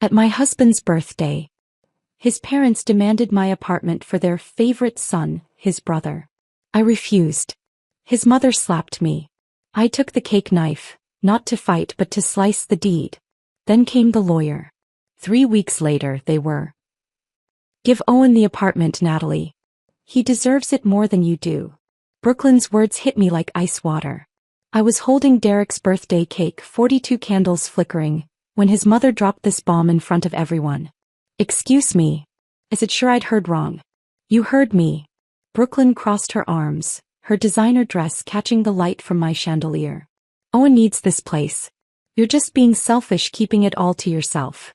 At my husband's birthday, his parents demanded my apartment for their favorite son, his brother. I refused. His mother slapped me. I took the cake knife, not to fight but to slice the deed. Then came the lawyer. 3 weeks later they were. Give Owen the apartment, Natalie. He deserves it more than you do. Brooklyn's words hit me like ice water. I was holding Derek's birthday cake, 42 candles flickering, when his mother dropped this bomb in front of everyone. Excuse me. I said, sure, I'd heard wrong. You heard me. Brooklyn crossed her arms, her designer dress catching the light from my chandelier. Owen needs this place. You're just being selfish, keeping it all to yourself.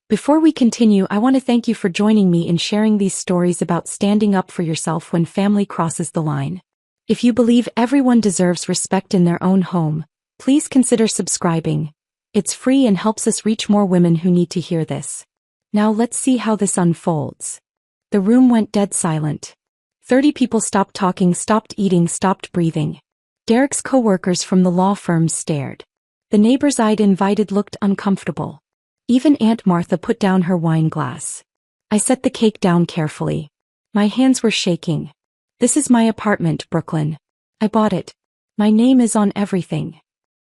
Before we continue, I want to thank you for joining me in sharing these stories about standing up for yourself when family crosses the line. If you believe everyone deserves respect in their own home, please consider subscribing. It's free and helps us reach more women who need to hear this. Now let's see how this unfolds. The room went dead silent. 30 people stopped talking, stopped eating, stopped breathing. Derek's co-workers from the law firm stared. The neighbors I'd invited looked uncomfortable. Even Aunt Martha put down her wine glass. I set the cake down carefully. My hands were shaking. This is my apartment, Brooklyn. I bought it. My name is on everything.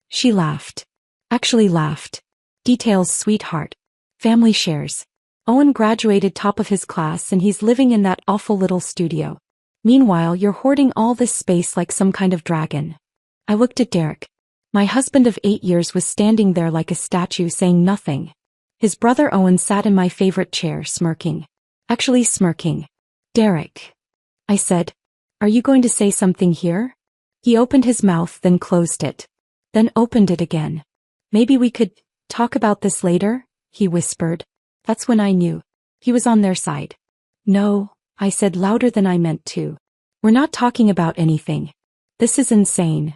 She laughed. Actually laughed. Details, sweetheart. Family shares. Owen graduated top of his class and he's living in that awful little studio. Meanwhile, you're hoarding all this space like some kind of dragon. I looked at Derek. My husband of 8 years was standing there like a statue, saying nothing. His brother Owen sat in my favorite chair, smirking. Actually smirking. Derek. I said, are you going to say something here? He opened his mouth, then closed it. Then opened it again. Maybe we could talk about this later, he whispered. That's when I knew. He was on their side. No, I said louder than I meant to. We're not talking about anything. This is insane.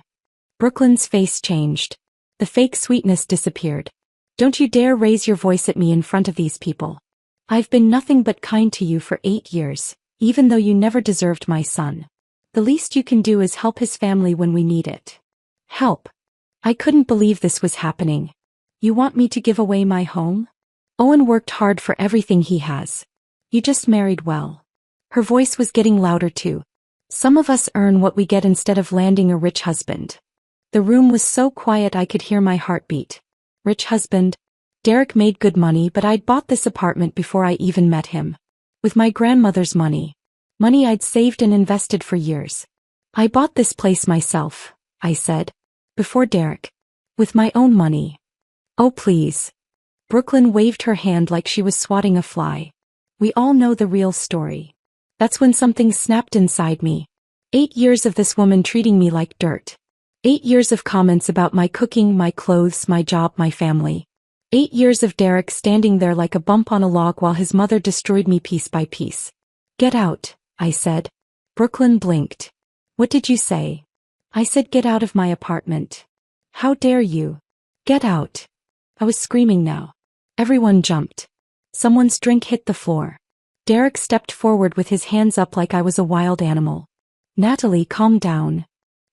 Brooklyn's face changed. The fake sweetness disappeared. Don't you dare raise your voice at me in front of these people. I've been nothing but kind to you for 8 years, even though you never deserved my son. The least you can do is help his family when we need it. Help. I couldn't believe this was happening. You want me to give away my home? Owen worked hard for everything he has. You just married well. Her voice was getting louder too. Some of us earn what we get instead of landing a rich husband. The room was so quiet I could hear my heartbeat. Rich husband. Derek made good money, but I'd bought this apartment before I even met him. With my grandmother's money. Money I'd saved and invested for years. I bought this place myself, I said. Before Derek. With my own money. Oh please. Brooklyn waved her hand like she was swatting a fly. We all know the real story. That's when something snapped inside me. 8 years of this woman treating me like dirt. 8 years of comments about my cooking, my clothes, my job, my family. 8 years of Derek standing there like a bump on a log while his mother destroyed me piece by piece. Get out, I said. Brooklyn blinked. What did you say? I said get out of my apartment. How dare you? Get out. I was screaming now. Everyone jumped. Someone's drink hit the floor. Derek stepped forward with his hands up like I was a wild animal. Natalie, calm down.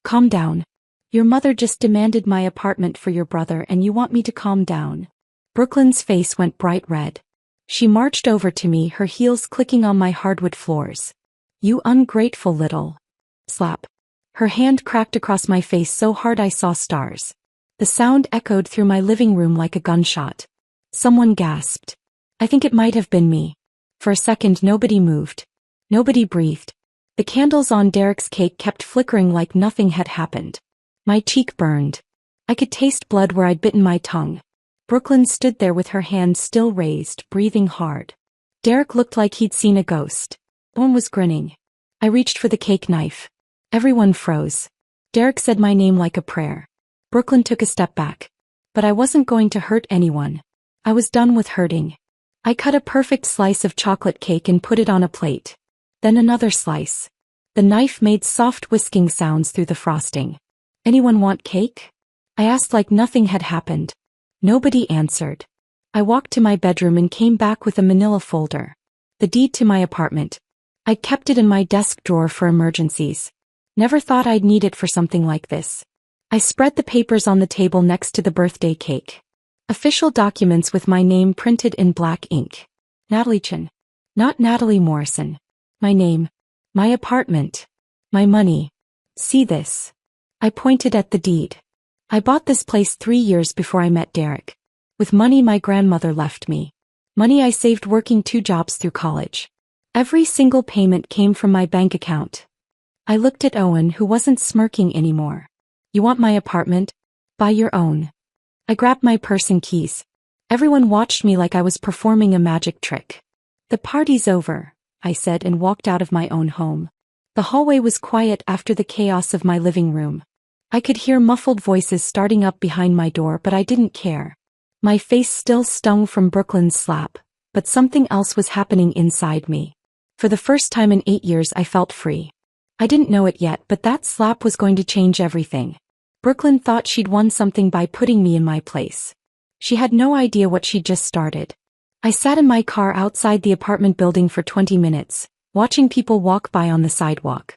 Calm down. Your mother just demanded my apartment for your brother and you want me to calm down. Brooklyn's face went bright red. She marched over to me, her heels clicking on my hardwood floors. You ungrateful little. Slap. Her hand cracked across my face so hard I saw stars. The sound echoed through my living room like a gunshot. Someone gasped. I think it might have been me. For a second nobody moved. Nobody breathed. The candles on Derek's cake kept flickering like nothing had happened. My cheek burned. I could taste blood where I'd bitten my tongue. Brooklyn stood there with her hand still raised, breathing hard. Derek looked like he'd seen a ghost. Owen was grinning. I reached for the cake knife. Everyone froze. Derek said my name like a prayer. Brooklyn took a step back. But I wasn't going to hurt anyone. I was done with hurting. I cut a perfect slice of chocolate cake and put it on a plate. Then another slice. The knife made soft whisking sounds through the frosting. Anyone want cake? I asked like nothing had happened. Nobody answered. I walked to my bedroom and came back with a manila folder. The deed to my apartment. I kept it in my desk drawer for emergencies. Never thought I'd need it for something like this. I spread the papers on the table next to the birthday cake. Official documents with my name printed in black ink. Natalie Chen. Not Natalie Morrison. My name. My apartment. My money. See this. I pointed at the deed. I bought this place 3 years before I met Derek. With money my grandmother left me. Money I saved working 2 jobs through college. Every single payment came from my bank account. I looked at Owen, who wasn't smirking anymore. You want my apartment? Buy your own. I grabbed my purse and keys. Everyone watched me like I was performing a magic trick. The party's over, I said, and walked out of my own home. The hallway was quiet after the chaos of my living room. I could hear muffled voices starting up behind my door, but I didn't care. My face still stung from Brooklyn's slap, but something else was happening inside me. For the first time in 8 years I felt free. I didn't know it yet, but that slap was going to change everything. Brooklyn thought she'd won something by putting me in my place. She had no idea what she'd just started. I sat in my car outside the apartment building for 20 minutes, watching people walk by on the sidewalk.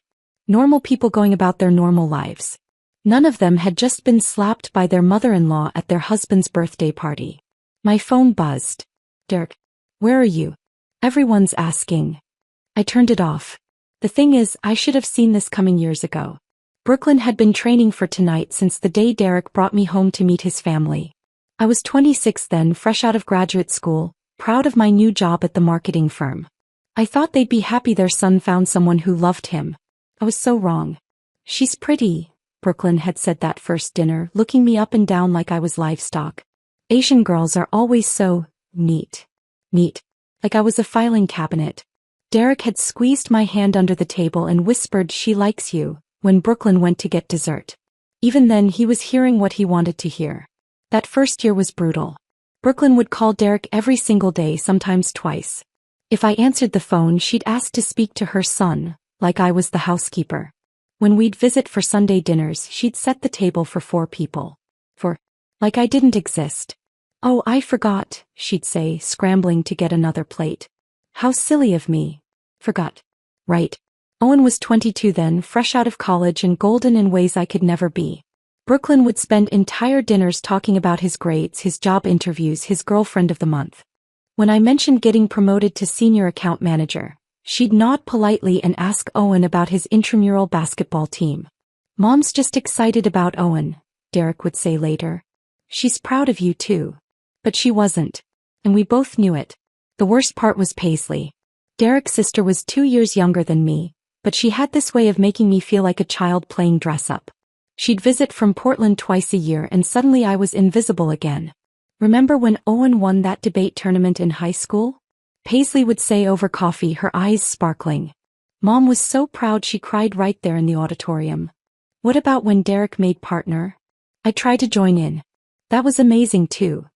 Normal people going about their normal lives. None of them had just been slapped by their mother-in-law at their husband's birthday party. My phone buzzed. Derek, where are you? Everyone's asking. I turned it off. The thing is, I should have seen this coming years ago. Brooklyn had been training for tonight since the day Derek brought me home to meet his family. I was 26 then, fresh out of graduate school, proud of my new job at the marketing firm. I thought they'd be happy their son found someone who loved him. I was so wrong. She's pretty, Brooklyn had said that first dinner, looking me up and down like I was livestock. Asian girls are always so neat. Neat. Like I was a filing cabinet. Derek had squeezed my hand under the table and whispered, "She likes you," when Brooklyn went to get dessert. Even then he was hearing what he wanted to hear. That first year was brutal. Brooklyn would call Derek every single day, sometimes twice. If I answered the phone, she'd ask to speak to her son, like I was the housekeeper. When we'd visit for Sunday dinners, she'd set the table for 4 people. Like I didn't exist. "Oh, I forgot," she'd say, scrambling to get another plate. "How silly of me. Forgot." Right. Owen was 22 then, fresh out of college and golden in ways I could never be. Brooklyn would spend entire dinners talking about his grades, his job interviews, his girlfriend of the month. When I mentioned getting promoted to senior account manager, she'd nod politely and ask Owen about his intramural basketball team. "Mom's just excited about Owen," Derek would say later. "She's proud of you too." But she wasn't. And we both knew it. The worst part was Paisley. Derek's sister was 2 years younger than me, but she had this way of making me feel like a child playing dress-up. She'd visit from Portland twice a year and suddenly I was invisible again. "Remember when Owen won that debate tournament in high school?" Paisley would say over coffee, her eyes sparkling. "Mom was so proud she cried right there in the auditorium." "What about when Derek made partner?" I tried to join in. "That was amazing too."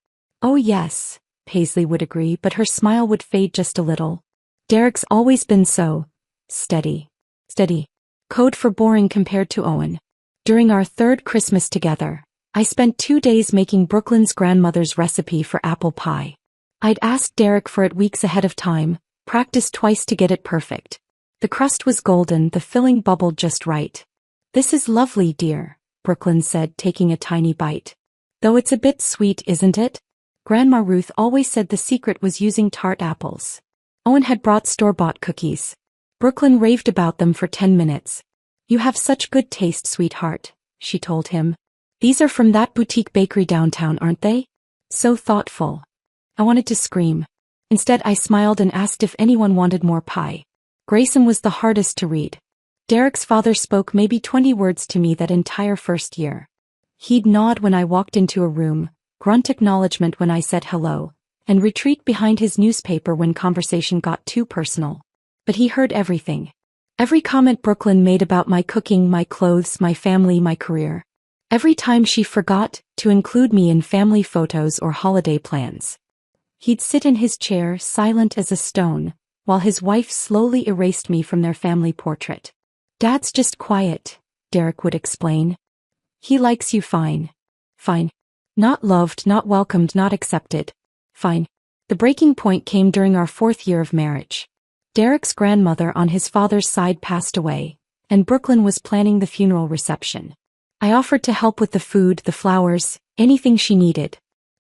"Oh yes," Paisley would agree, but her smile would fade just a little. "Derek's always been so steady." Steady. Code for boring compared to Owen. During our 3rd Christmas together, I spent 2 days making Brooklyn's grandmother's recipe for apple pie. I'd asked Derek for it weeks ahead of time, practiced twice to get it perfect. The crust was golden, the filling bubbled just right. "This is lovely, dear," Brooklyn said, taking a tiny bite. "Though it's a bit sweet, isn't it?" Grandma Ruth always said the secret was using tart apples. Owen had brought store-bought cookies. Brooklyn raved about them for 10 minutes. "You have such good taste, sweetheart," she told him. "These are from that boutique bakery downtown, aren't they?" So thoughtful. I wanted to scream. Instead I smiled and asked if anyone wanted more pie. Grayson was the hardest to read. Derek's father spoke maybe 20 words to me that entire first year. He'd nod when I walked into a room, grunt acknowledgement when I said hello, and retreat behind his newspaper when conversation got too personal. But he heard everything. Every comment Brooklyn made about my cooking, my clothes, my family, my career. Every time she forgot to include me in family photos or holiday plans. He'd sit in his chair, silent as a stone, while his wife slowly erased me from their family portrait. "Dad's just quiet," Derek would explain. "He likes you fine." Fine. Not loved, not welcomed, not accepted. Fine. The breaking point came during our 4th year of marriage. Derek's grandmother on his father's side passed away, and Brooklyn was planning the funeral reception. I offered to help with the food, the flowers, anything she needed.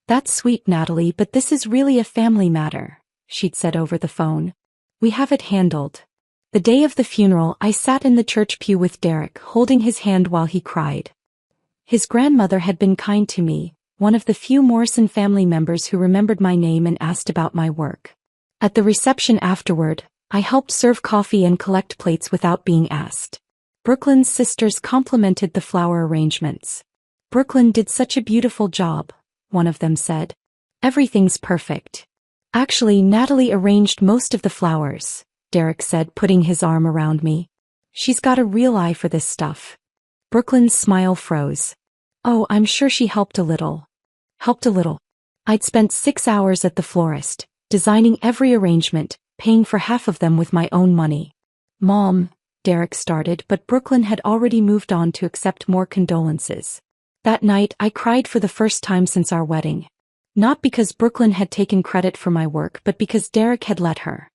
That's sweet, Natalie, but this is really a family matter, she'd said over the phone. We have it handled. The day of the funeral, I sat in the church pew with Derek, holding his hand while he cried. His grandmother had been kind to me, one of the few Morrison family members who remembered my name and asked about my work. At the reception afterward, I helped serve coffee and collect plates without being asked. Brooklyn's sisters complimented the flower arrangements. Brooklyn did such a beautiful job, one of them said. Everything's perfect. Actually, Natalie arranged most of the flowers, Derek said, putting his arm around me. She's got a real eye for this stuff. Brooklyn's smile froze. Oh, I'm sure she helped a little. Helped a little. I'd spent 6 hours at the florist, designing every arrangement, paying for half of them with my own money. Mom, Derek started, but Brooklyn had already moved on to accept more condolences. That night, I cried for the first time since our wedding. Not because Brooklyn had taken credit for my work, but because Derek had let her.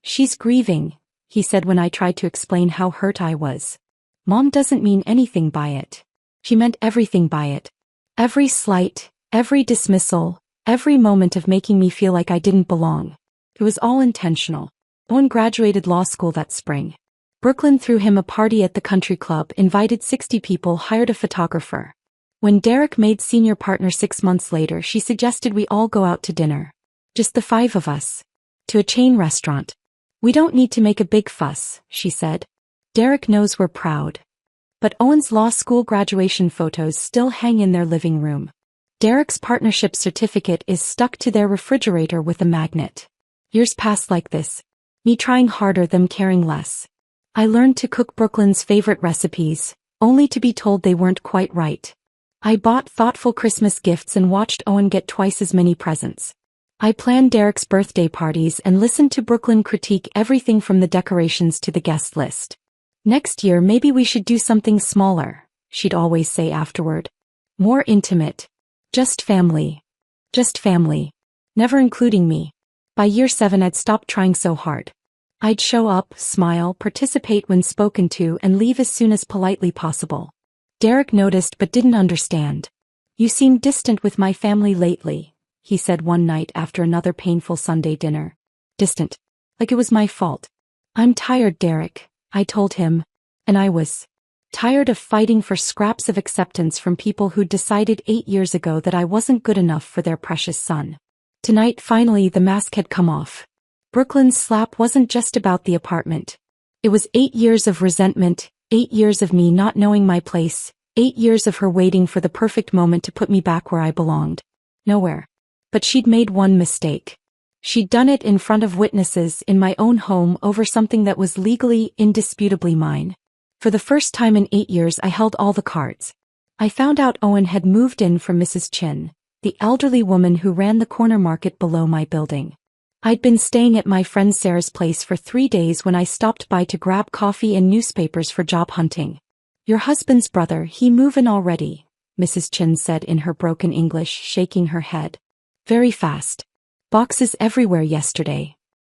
She's grieving, he said when I tried to explain how hurt I was. Mom doesn't mean anything by it. She meant everything by it. Every slight, every dismissal, every moment of making me feel like I didn't belong. It was all intentional. Owen graduated law school that spring. Brooklyn threw him a party at the country club, invited 60 people, hired a photographer. When Derek made senior partner 6 months later, she suggested we all go out to dinner. Just the 5 of us. To a chain restaurant. We don't need to make a big fuss, she said. Derek knows we're proud. But Owen's law school graduation photos still hang in their living room. Derek's partnership certificate is stuck to their refrigerator with a magnet. Years passed like this. Me trying harder, them caring less. I learned to cook Brooklyn's favorite recipes, only to be told they weren't quite right. I bought thoughtful Christmas gifts and watched Owen get twice as many presents. I planned Derek's birthday parties and listened to Brooklyn critique everything from the decorations to the guest list. Next year maybe we should do something smaller, she'd always say afterward. More intimate. Just family. Just family. Never including me. By year 7 I'd stopped trying so hard. I'd show up, smile, participate when spoken to, and leave as soon as politely possible. Derek noticed but didn't understand. You seem distant with my family lately, he said one night after another painful Sunday dinner. Distant. Like it was my fault. I'm tired, Derek, I told him. And I was. Tired of fighting for scraps of acceptance from people who'd decided 8 years ago that I wasn't good enough for their precious son. Tonight finally the mask had come off. Brooklyn's slap wasn't just about the apartment. It was 8 years of resentment, 8 years of me not knowing my place, 8 years of her waiting for the perfect moment to put me back where I belonged. Nowhere. But she'd made one mistake. She'd done it in front of witnesses in my own home over something that was legally, indisputably mine. For the first time in 8 years I held all the cards. I found out Owen had moved in from Mrs. Chin, the elderly woman who ran the corner market below my building. I'd been staying at my friend Sarah's place for 3 days when I stopped by to grab coffee and newspapers for job hunting. Your husband's brother, he movin' already, Mrs. Chin said in her broken English, shaking her head. Very fast. Boxes everywhere yesterday.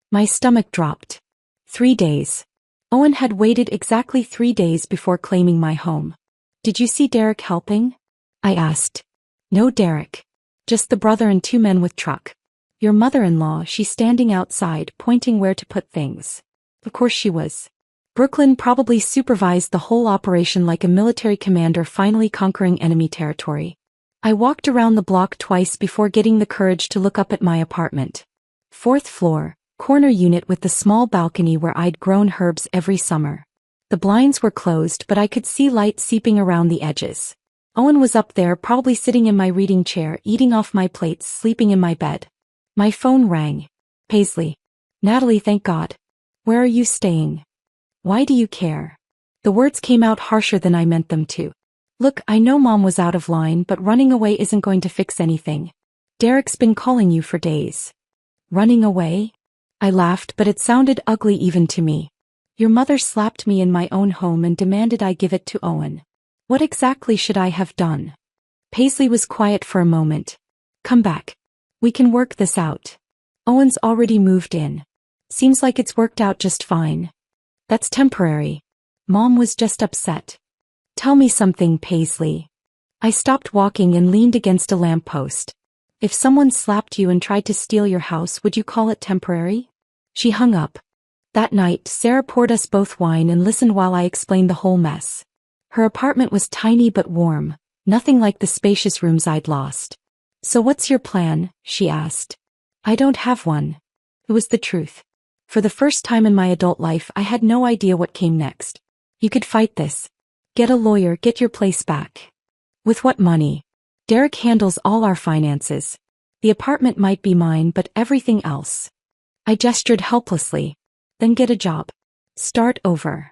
My stomach dropped. 3 days. Owen had waited exactly 3 days before claiming my home. Did you see Derek helping? I asked. No, Derek. Just the brother and 2 men with truck. Your mother-in-law, she's standing outside, pointing where to put things. Of course she was. Brooklyn probably supervised the whole operation like a military commander finally conquering enemy territory. I walked around the block twice before getting the courage to look up at my apartment. 4th floor, corner unit with the small balcony where I'd grown herbs every summer. The blinds were closed, but I could see light seeping around the edges. Owen was up there, probably sitting in my reading chair, eating off my plates, sleeping in my bed. My phone rang. Paisley. Natalie, thank God. Where are you staying? Why do you care? The words came out harsher than I meant them to. Look, I know Mom was out of line, but running away isn't going to fix anything. Derek's been calling you for days. Running away? I laughed, but it sounded ugly even to me. Your mother slapped me in my own home and demanded I give it to Owen. What exactly should I have done? Paisley was quiet for a moment. Come back. We can work this out. Owen's already moved in. Seems like it's worked out just fine. That's temporary. Mom was just upset. Tell me something, Paisley. I stopped walking and leaned against a lamppost. If someone slapped you and tried to steal your house, would you call it temporary? She hung up. That night, Sarah poured us both wine and listened while I explained the whole mess. Her apartment was tiny but warm, nothing like the spacious rooms I'd lost. So what's your plan? She asked. I don't have one. It was the truth. For the first time in my adult life, I had no idea what came next. You could fight this. Get a lawyer, get your place back. With what money? Derek handles all our finances. The apartment might be mine, but everything else. I gestured helplessly. Then get a job. Start over.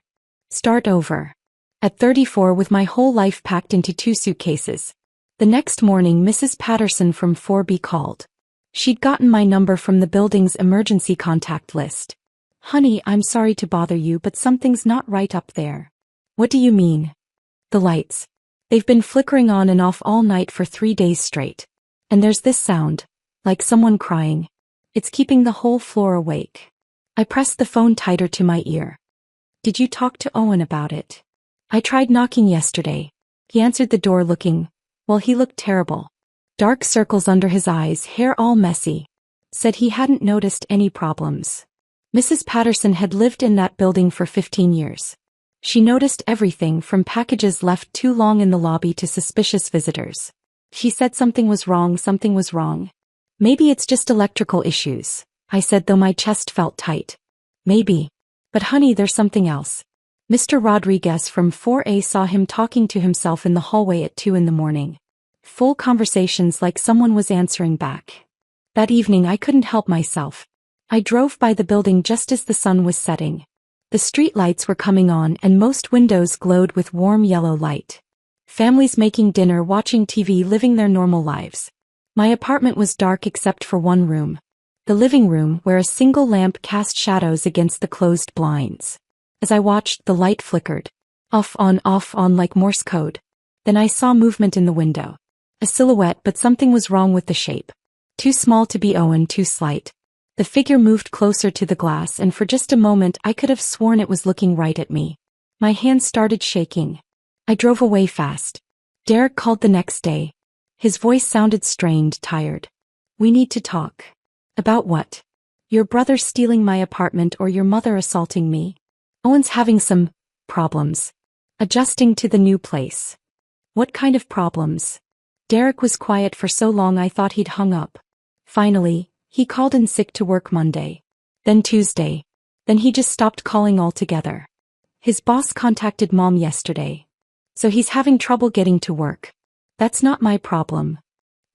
Start over. At 34, with my whole life packed into 2 suitcases. The next morning, Mrs. Patterson from 4B called. She'd gotten my number from the building's emergency contact list. Honey, I'm sorry to bother you, but something's not right up there. What do you mean? The lights. They've been flickering on and off all night for 3 days straight. And there's this sound, like someone crying. It's keeping the whole floor awake. I pressed the phone tighter to my ear. Did you talk to Owen about it? I tried knocking yesterday. He answered the door looking, well, he looked terrible. Dark circles under his eyes, hair all messy. Said he hadn't noticed any problems. Mrs. Patterson had lived in that building for 15 years. She noticed everything from packages left too long in the lobby to suspicious visitors. She said something was wrong, something was wrong. Maybe it's just electrical issues, I said, though my chest felt tight. Maybe. But honey, there's something else. Mr. Rodriguez from 4A saw him talking to himself in the hallway at 2 in the morning. Full conversations like someone was answering back. That evening I couldn't help myself. I drove by the building just as the sun was setting. The street lights were coming on and most windows glowed with warm yellow light. Families making dinner, watching TV, living their normal lives. My apartment was dark except for one room. The living room, where a single lamp cast shadows against the closed blinds. As I watched, the light flickered. Off on like Morse code. Then I saw movement in the window. A silhouette, but something was wrong with the shape. Too small to be Owen, too slight. The figure moved closer to the glass and for just a moment I could have sworn it was looking right at me. My hands started shaking. I drove away fast. Derek called the next day. His voice sounded strained, tired. We need to talk. About what? Your brother stealing my apartment or your mother assaulting me? Owen's having some problems. Adjusting to the new place. What kind of problems? Derek was quiet for so long I thought he'd hung up. Finally, he called in sick to work Monday. Then Tuesday. Then he just stopped calling altogether. His boss contacted Mom yesterday. So he's having trouble getting to work. That's not my problem.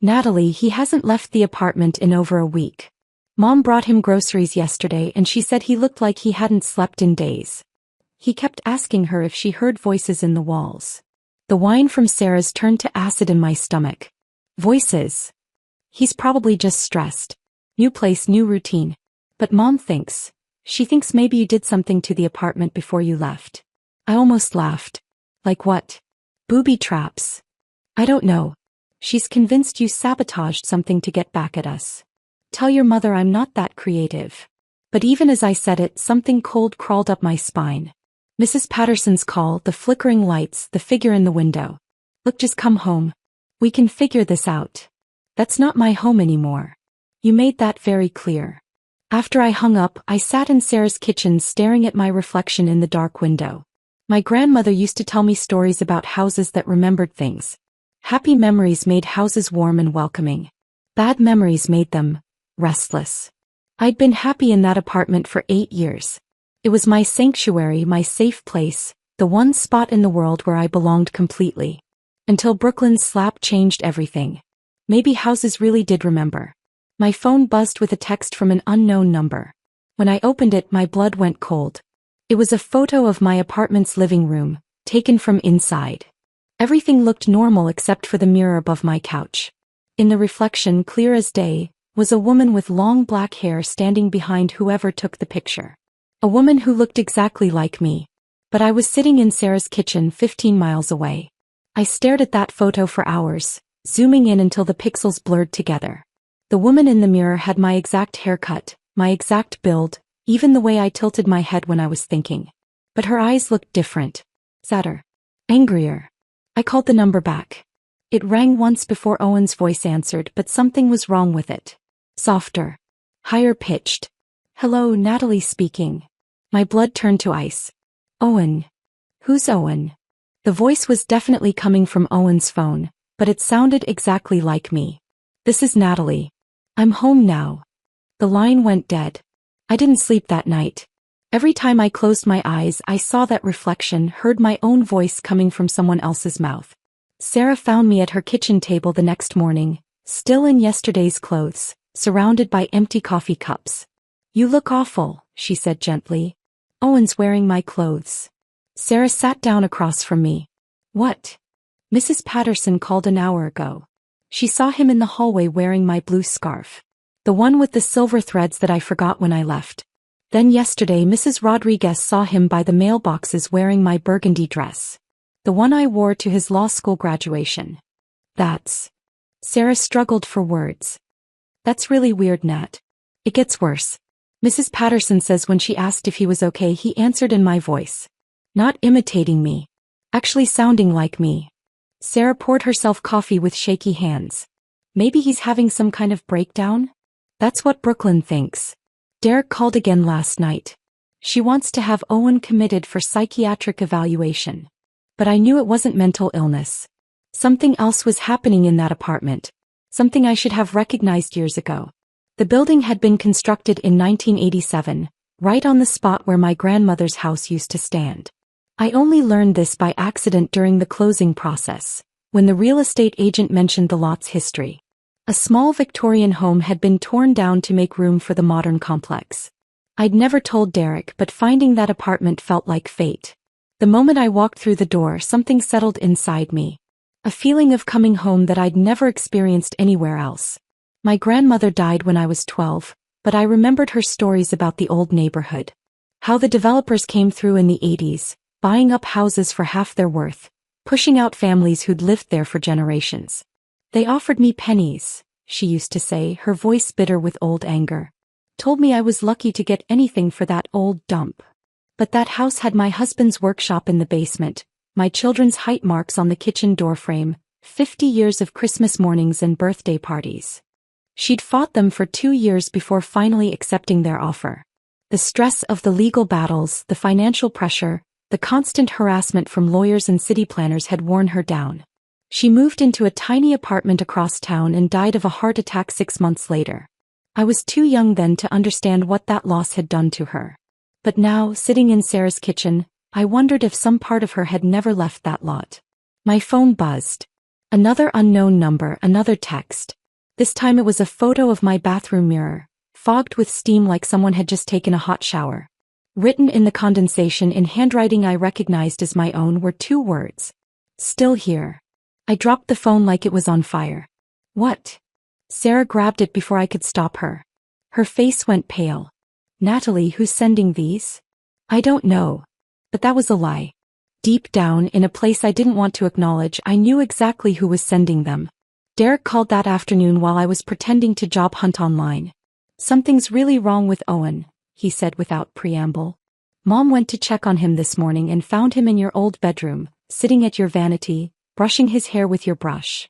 Natalie, he hasn't left the apartment in over a week. Mom brought him groceries yesterday and she said he looked like he hadn't slept in days. He kept asking her if she heard voices in the walls. The wine from Sarah's turned to acid in my stomach. Voices. He's probably just stressed. New place, new routine. But Mom thinks. She thinks maybe you did something to the apartment before you left. I almost laughed. Like what? Booby traps. I don't know. She's convinced you sabotaged something to get back at us. Tell your mother I'm not that creative. But even as I said it, something cold crawled up my spine. Mrs. Patterson's call, the flickering lights, the figure in the window. Look, just come home. We can figure this out. That's not my home anymore. You made that very clear. After I hung up, I sat in Sarah's kitchen staring at my reflection in the dark window. My grandmother used to tell me stories about houses that remembered things. Happy memories made houses warm and welcoming. Bad memories made them restless. I'd been happy in that apartment for 8 years. It was my sanctuary, my safe place, the one spot in the world where I belonged completely. Until Brooklyn's slap changed everything. Maybe houses really did remember. My phone buzzed with a text from an unknown number. When I opened it, my blood went cold. It was a photo of my apartment's living room, taken from inside. Everything looked normal except for the mirror above my couch. In the reflection, clear as day, was a woman with long black hair standing behind whoever took the picture. A woman who looked exactly like me. But I was sitting in Sarah's kitchen 15 miles away. I stared at that photo for hours, zooming in until the pixels blurred together. The woman in the mirror had my exact haircut, my exact build, even the way I tilted my head when I was thinking. But her eyes looked different. Sadder. Angrier. I called the number back. It rang once before Owen's voice answered, but something was wrong with it. Softer. Higher pitched. Hello, Natalie speaking. My blood turned to ice. Owen. Who's Owen? The voice was definitely coming from Owen's phone, but it sounded exactly like me. This is Natalie. I'm home now. The line went dead. I didn't sleep that night. Every time I closed my eyes, I saw that reflection, heard my own voice coming from someone else's mouth. Sarah found me at her kitchen table the next morning, still in yesterday's clothes, surrounded by empty coffee cups. You look awful, she said gently. Owen's wearing my clothes. Sarah sat down across from me. What? Mrs. Patterson called an hour ago. She saw him in the hallway wearing my blue scarf. The one with the silver threads that I forgot when I left. Then yesterday Mrs. Rodriguez saw him by the mailboxes wearing my burgundy dress. The one I wore to his law school graduation. That's... Sarah struggled for words. That's really weird, Nat. It gets worse. Mrs. Patterson says when she asked if he was okay, he answered in my voice. Not imitating me. Actually sounding like me. Sarah poured herself coffee with shaky hands. Maybe he's having some kind of breakdown? That's what Brooklyn thinks. Derek called again last night. She wants to have Owen committed for psychiatric evaluation. But I knew it wasn't mental illness. Something else was happening in that apartment. Something I should have recognized years ago. The building had been constructed in 1987, right on the spot where my grandmother's house used to stand. I only learned this by accident during the closing process, when the real estate agent mentioned the lot's history. A small Victorian home had been torn down to make room for the modern complex. I'd never told Derek, but finding that apartment felt like fate. The moment I walked through the door, something settled inside me. A feeling of coming home that I'd never experienced anywhere else. My grandmother died when I was 12, but I remembered her stories about the old neighborhood. How the developers came through in the 80s, buying up houses for half their worth, pushing out families who'd lived there for generations. They offered me pennies, she used to say, her voice bitter with old anger. Told me I was lucky to get anything for that old dump. But that house had my husband's workshop in the basement, my children's height marks on the kitchen doorframe, 50 years of Christmas mornings and birthday parties. She'd fought them for 2 years before finally accepting their offer. The stress of the legal battles, the financial pressure, the constant harassment from lawyers and city planners had worn her down. She moved into a tiny apartment across town and died of a heart attack 6 months later. I was too young then to understand what that loss had done to her. But now, sitting in Sarah's kitchen, I wondered if some part of her had never left that lot. My phone buzzed. Another unknown number, another text. This time it was a photo of my bathroom mirror, fogged with steam like someone had just taken a hot shower. Written in the condensation in handwriting I recognized as my own were 2 words. Still here. I dropped the phone like it was on fire. What? Sarah grabbed it before I could stop her. Her face went pale. Natalie, who's sending these? I don't know. But that was a lie. Deep down, in a place I didn't want to acknowledge, I knew exactly who was sending them. Derek called that afternoon while I was pretending to job hunt online. Something's really wrong with Owen, he said without preamble. Mom went to check on him this morning and found him in your old bedroom, sitting at your vanity, brushing his hair with your brush.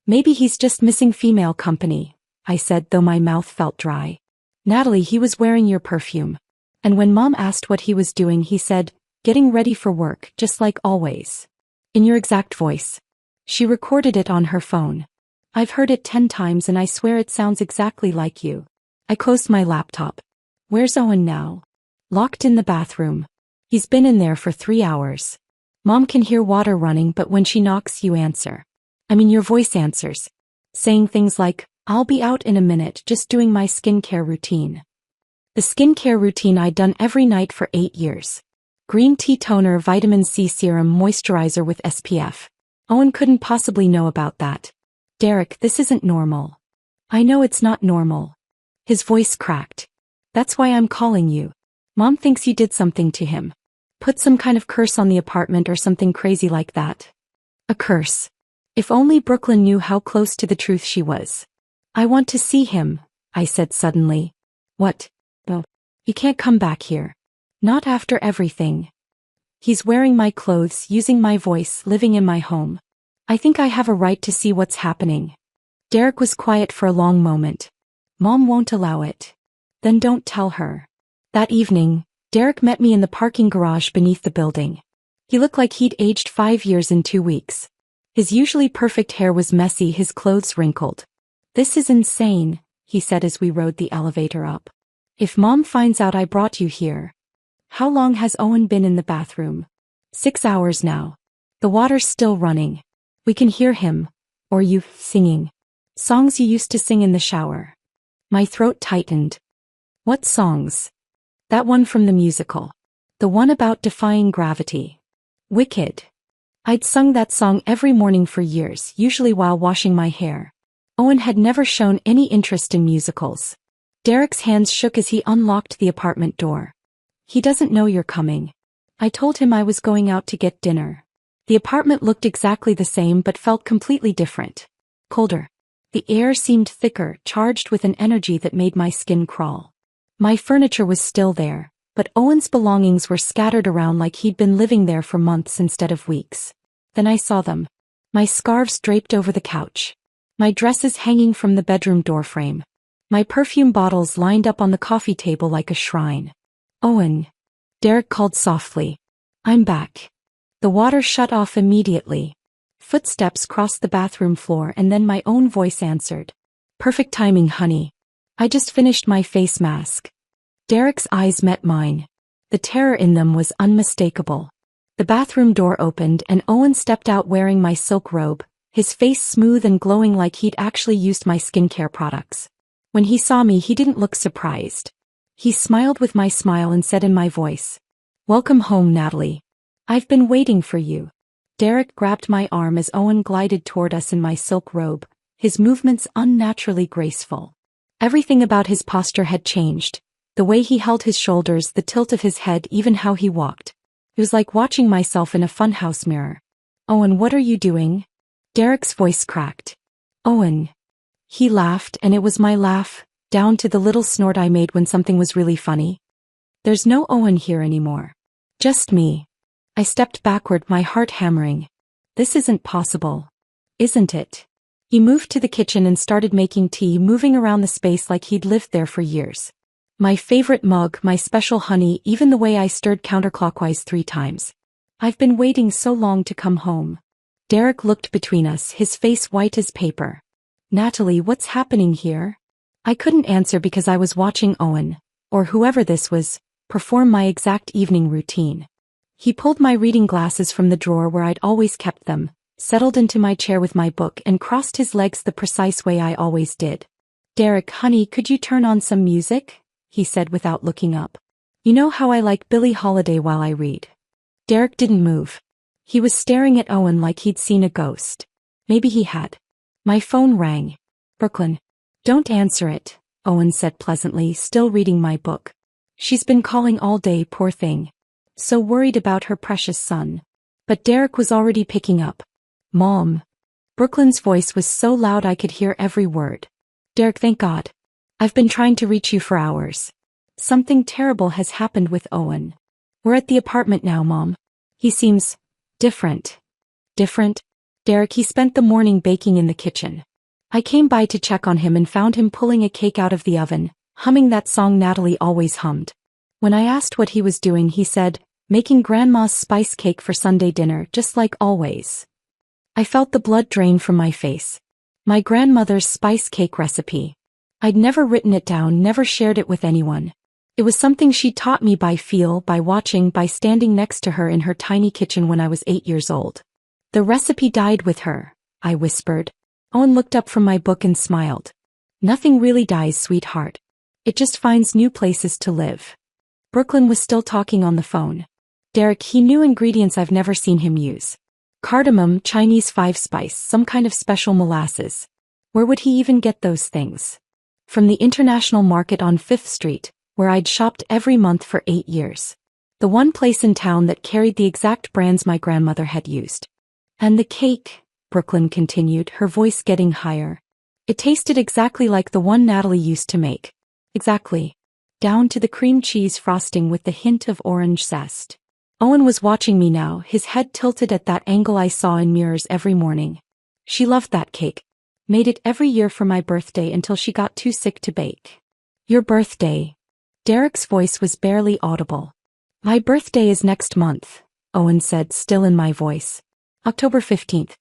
Maybe he's just missing female company, I said, though my mouth felt dry. Natalie, he was wearing your perfume. And when Mom asked what he was doing, he said, getting ready for work, just like always. In your exact voice. She recorded it on her phone. I've heard it 10 times and I swear it sounds exactly like you. I closed my laptop. Where's Owen now? Locked in the bathroom. He's been in there for 3 hours. Mom can hear water running, but when she knocks, you answer. Your voice answers. Saying things like, I'll be out in a minute, just doing my skincare routine. The skincare routine I'd done every night for 8 years. Green tea toner, vitamin C serum, moisturizer with SPF. Owen couldn't possibly know about that. Derek, this isn't normal. I know it's not normal. His voice cracked. That's why I'm calling you. Mom thinks you did something to him. Put some kind of curse on the apartment or something crazy like that. A curse. If only Brooklyn knew how close to the truth she was. I want to see him, I said suddenly. What? Oh, he can't come back here. Not after everything. He's wearing my clothes, using my voice, living in my home. I think I have a right to see what's happening. Derek was quiet for a long moment. Mom won't allow it. Then don't tell her. That evening, Derek met me in the parking garage beneath the building. He looked like he'd aged 5 years in 2 weeks. His usually perfect hair was messy, his clothes wrinkled. "This is insane," he said as we rode the elevator up. "If Mom finds out I brought you here." "How long has Owen been in the bathroom?" 6 hours now. The water's still running. We can hear him, or you, singing. Songs you used to sing in the shower. My throat tightened. What songs? That one from the musical. The one about defying gravity. Wicked. I'd sung that song every morning for years, usually while washing my hair. Owen had never shown any interest in musicals. Derek's hands shook as he unlocked the apartment door. "He doesn't know you're coming. I told him I was going out to get dinner." The apartment looked exactly the same but felt completely different. Colder. The air seemed thicker, charged with an energy that made my skin crawl. My furniture was still there, but Owen's belongings were scattered around like he'd been living there for months instead of weeks. Then I saw them. My scarves draped over the couch. My dresses hanging from the bedroom doorframe. My perfume bottles lined up on the coffee table like a shrine. "Owen." Derek called softly. "I'm back." The water shut off immediately. Footsteps crossed the bathroom floor and then my own voice answered. "Perfect timing, honey. I just finished my face mask." Derek's eyes met mine. The terror in them was unmistakable. The bathroom door opened and Owen stepped out wearing my silk robe, his face smooth and glowing like he'd actually used my skincare products. When he saw me, he didn't look surprised. He smiled with my smile and said in my voice, "Welcome home, Natalie. I've been waiting for you." Derek grabbed my arm as Owen glided toward us in my silk robe, his movements unnaturally graceful. Everything about his posture had changed. The way he held his shoulders, the tilt of his head, even how he walked. It was like watching myself in a funhouse mirror. "Owen, what are you doing?" Derek's voice cracked. "Owen." He laughed, and it was my laugh, down to the little snort I made when something was really funny. "There's no Owen here anymore. Just me." I stepped backward, my heart hammering. This isn't possible. Isn't it? He moved to the kitchen and started making tea, moving around the space like he'd lived there for years. My favorite mug, my special honey, even the way I stirred counterclockwise 3 times. "I've been waiting so long to come home." Derek looked between us, his face white as paper. "Natalie, what's happening here?" I couldn't answer because I was watching Owen, or whoever this was, perform my exact evening routine. He pulled my reading glasses from the drawer where I'd always kept them, settled into my chair with my book and crossed his legs the precise way I always did. "Derek, honey, could you turn on some music?" he said without looking up. "You know how I like Billie Holiday while I read." Derek didn't move. He was staring at Owen like he'd seen a ghost. Maybe he had. My phone rang. "Brooklyn." "Don't answer it," Owen said pleasantly, still reading my book. "She's been calling all day, poor thing. So worried about her precious son." But Derek was already picking up. "Mom." Brooklyn's voice was so loud I could hear every word. "Derek, thank God. I've been trying to reach you for hours. Something terrible has happened with Owen. We're at the apartment now, Mom. He seems different." "Different?" "Derek, he spent the morning baking in the kitchen. I came by to check on him and found him pulling a cake out of the oven, humming that song Natalie always hummed. When I asked what he was doing, he said, making Grandma's spice cake for Sunday dinner, just like always." I felt the blood drain from my face. My grandmother's spice cake recipe. I'd never written it down, never shared it with anyone. It was something she taught me by feel, by watching, by standing next to her in her tiny kitchen when I was 8 years old. "The recipe died with her," I whispered. Owen looked up from my book and smiled. "Nothing really dies, sweetheart. It just finds new places to live." Brooklyn was still talking on the phone. "Derek, he knew ingredients I've never seen him use. Cardamom, Chinese 5-spice, some kind of special molasses. Where would he even get those things? From the International Market on 5th Street, where I'd shopped every month for 8 years. The one place in town that carried the exact brands my grandmother had used. And the cake," Brooklyn continued, her voice getting higher. "It tasted exactly like the one Natalie used to make. Exactly. Down to the cream cheese frosting with the hint of orange zest. Owen was watching me now, his head tilted at that angle I saw in mirrors every morning. She loved that cake. Made it every year for my birthday until she got too sick to bake. Your birthday. Derek's voice was barely audible. My birthday is next month, Owen said, still in my voice. October 15th.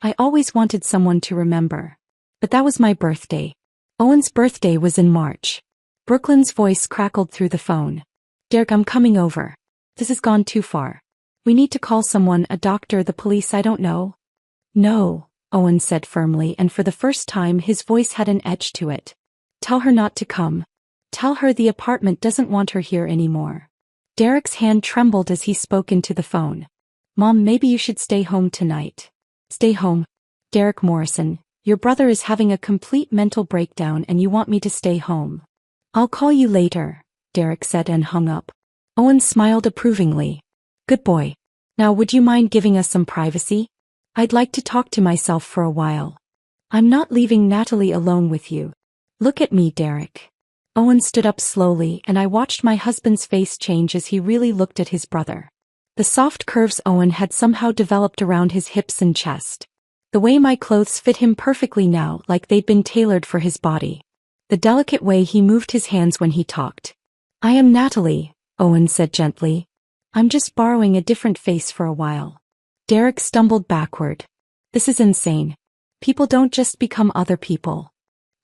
I always wanted someone to remember. But that was my birthday. Owen's birthday was in March. Brooklyn's voice crackled through the phone. Derek, I'm coming over. This has gone too far. We need to call someone, a doctor, the police, I don't know. No, Owen said firmly, and for the first time his voice had an edge to it. Tell her not to come. Tell her the apartment doesn't want her here anymore. Derek's hand trembled as he spoke into the phone. Mom, maybe you should stay home tonight. Stay home? Derek Morrison, your brother is having a complete mental breakdown and you want me to stay home. I'll call you later, Derek said and hung up. Owen smiled approvingly. Good boy. Now would you mind giving us some privacy? I'd like to talk to myself for a while. I'm not leaving Natalie alone with you. Look at me, Derek. Owen stood up slowly and I watched my husband's face change as he really looked at his brother. The soft curves Owen had somehow developed around his hips and chest. The way my clothes fit him perfectly now, like they'd been tailored for his body. The delicate way he moved his hands when he talked. I am Natalie, Owen said gently. I'm just borrowing a different face for a while. Derek stumbled backward. This is insane. People don't just become other people.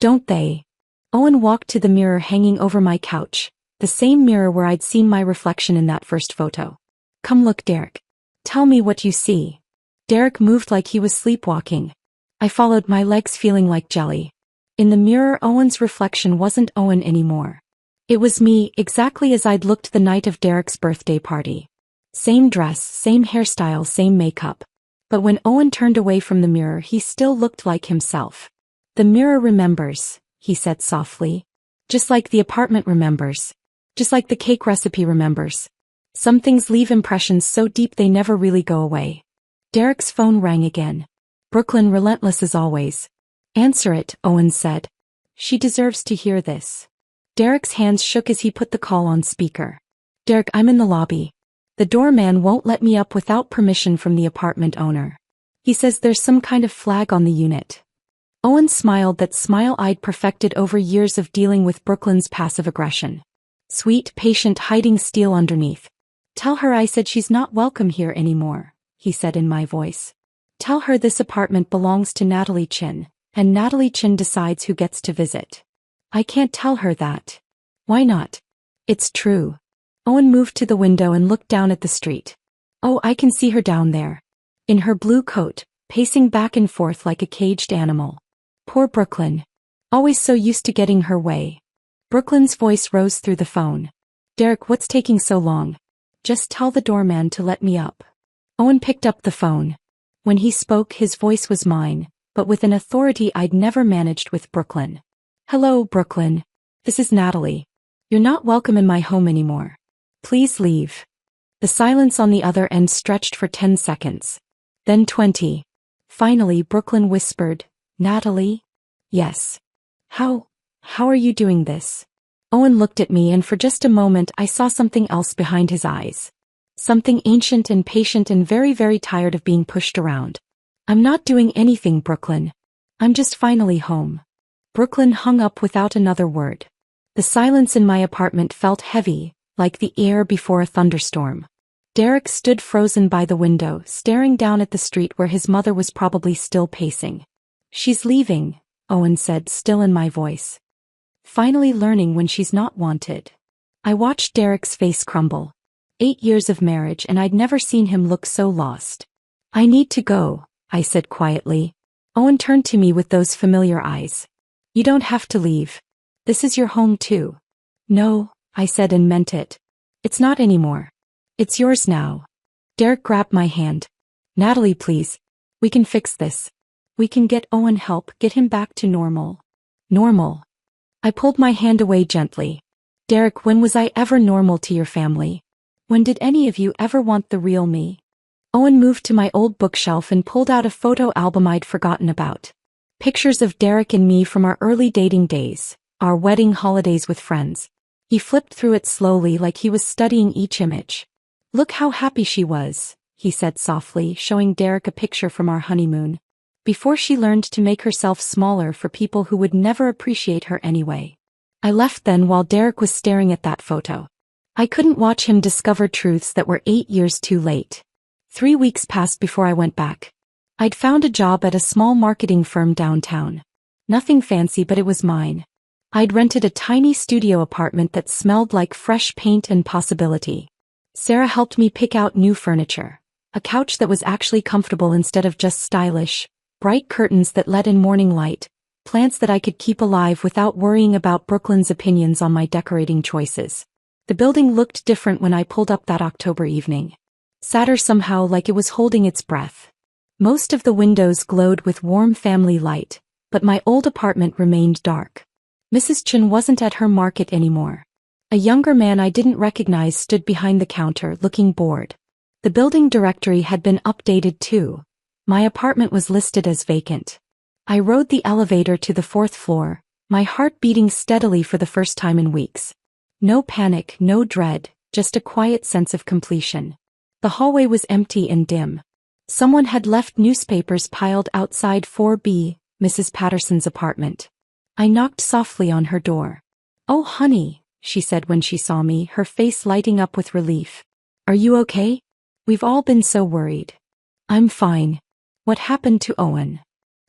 Don't they? Owen walked to the mirror hanging over my couch, the same mirror where I'd seen my reflection in that first photo. Come look, Derek. Tell me what you see. Derek moved like he was sleepwalking. I followed, my legs feeling like jelly. In the mirror, Owen's reflection wasn't Owen anymore. It was me, exactly as I'd looked the night of Derek's birthday party. Same dress, same hairstyle, same makeup. But when Owen turned away from the mirror, he still looked like himself. The mirror remembers, he said softly. Just like the apartment remembers. Just like the cake recipe remembers. Some things leave impressions so deep they never really go away. Derek's phone rang again. Brooklyn, relentless as always. Answer it, Owen said. She deserves to hear this. Derek's hands shook as he put the call on speaker. Derek, I'm in the lobby. The doorman won't let me up without permission from the apartment owner. He says there's some kind of flag on the unit. Owen smiled, that smile I'd perfected over years of dealing with Brooklyn's passive aggression. Sweet, patient, hiding steel underneath. Tell her I said she's not welcome here anymore, he said in my voice. Tell her this apartment belongs to Natalie Chin, and Natalie Chin decides who gets to visit. I can't tell her that. Why not? It's true. Owen moved to the window and looked down at the street. Oh, I can see her down there. In her blue coat, pacing back and forth like a caged animal. Poor Brooklyn. Always so used to getting her way. Brooklyn's voice rose through the phone. Derek, what's taking so long? Just tell the doorman to let me up. Owen picked up the phone. When he spoke, his voice was mine, but with an authority I'd never managed with Brooklyn. Hello, Brooklyn. This is Natalie. You're not welcome in my home anymore. Please leave. The silence on the other end stretched for 10 seconds. Then 20. Finally, Brooklyn whispered, Natalie? Yes. How are you doing this? Owen looked at me and for just a moment I saw something else behind his eyes. Something ancient and patient and very, very tired of being pushed around. I'm not doing anything, Brooklyn. I'm just finally home. Brooklyn hung up without another word. The silence in my apartment felt heavy, like the air before a thunderstorm. Derek stood frozen by the window, staring down at the street where his mother was probably still pacing. She's leaving, Owen said, still in my voice. Finally learning when she's not wanted. I watched Derek's face crumble. 8 years of marriage and I'd never seen him look so lost. I need to go, I said quietly. Owen turned to me with those familiar eyes. You don't have to leave. This is your home too. No, I said and meant it. It's not anymore. It's yours now. Derek grabbed my hand. Natalie, please. We can fix this. We can get Owen help, get him back to normal. Normal. I pulled my hand away gently. Derek, when was I ever normal to your family? When did any of you ever want the real me? Owen moved to my old bookshelf and pulled out a photo album I'd forgotten about. Pictures of Derek and me from our early dating days, our wedding holidays with friends. He flipped through it slowly like he was studying each image. Look how happy she was, he said softly, showing Derek a picture from our honeymoon. Before she learned to make herself smaller for people who would never appreciate her anyway. I left then while Derek was staring at that photo. I couldn't watch him discover truths that were 8 years too late. 3 weeks passed before I went back. I'd found a job at a small marketing firm downtown. Nothing fancy, but it was mine. I'd rented a tiny studio apartment that smelled like fresh paint and possibility. Sarah helped me pick out new furniture. A couch that was actually comfortable instead of just stylish, bright curtains that let in morning light, plants that I could keep alive without worrying about Brooklyn's opinions on my decorating choices. The building looked different when I pulled up that October evening. Sadder somehow, like it was holding its breath. Most of the windows glowed with warm family light, but my old apartment remained dark. Mrs. Chen wasn't at her market anymore. A younger man I didn't recognize stood behind the counter, looking bored. The building directory had been updated too. My apartment was listed as vacant. I rode the elevator to the 4th floor, my heart beating steadily for the first time in weeks. No panic, no dread, just a quiet sense of completion. The hallway was empty and dim. Someone had left newspapers piled outside 4B, Mrs. Patterson's apartment. I knocked softly on her door. "Oh, honey," she said when she saw me, her face lighting up with relief. "Are you okay? We've all been so worried." "I'm fine. What happened to Owen?"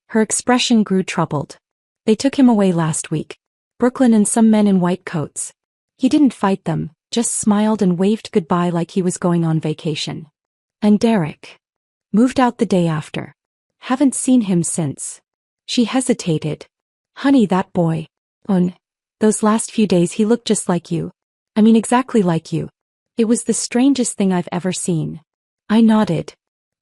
Her expression grew troubled. "They took him away last week. Brooklyn and some men in white coats. He didn't fight them, just smiled and waved goodbye like he was going on vacation. And Derek moved out the day after. Haven't seen him since." She hesitated. "Honey, that boy. Those last few days he looked just like you. I mean exactly like you. It was the strangest thing I've ever seen." I nodded.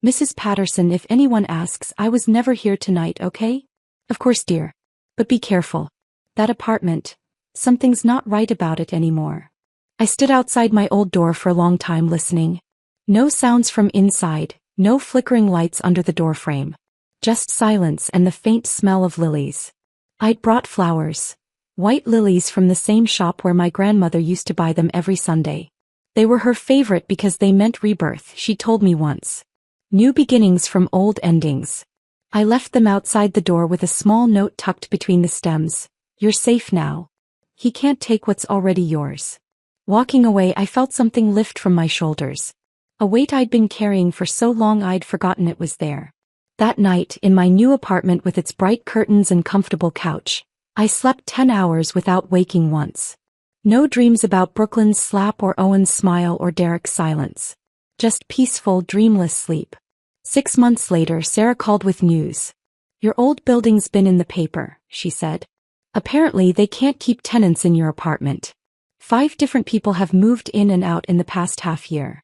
"Mrs. Patterson, if anyone asks, I was never here tonight, okay?" "Of course, dear. But be careful. That apartment, something's not right about it anymore." I stood outside my old door for a long time listening. No sounds from inside, no flickering lights under the doorframe. Just silence and the faint smell of lilies. I'd brought flowers. White lilies from the same shop where my grandmother used to buy them every Sunday. They were her favorite because they meant rebirth, she told me once. New beginnings from old endings. I left them outside the door with a small note tucked between the stems. "You're safe now. He can't take what's already yours." Walking away, I felt something lift from my shoulders. A weight I'd been carrying for so long I'd forgotten it was there. That night, in my new apartment with its bright curtains and comfortable couch, I slept 10 hours without waking once. No dreams about Brooklyn's slap or Owen's smile or Derek's silence. Just peaceful, dreamless sleep. 6 months later, Sarah called with news. "Your old building's been in the paper," she said. "Apparently they can't keep tenants in your apartment. 5 different people have moved in and out in the past half year."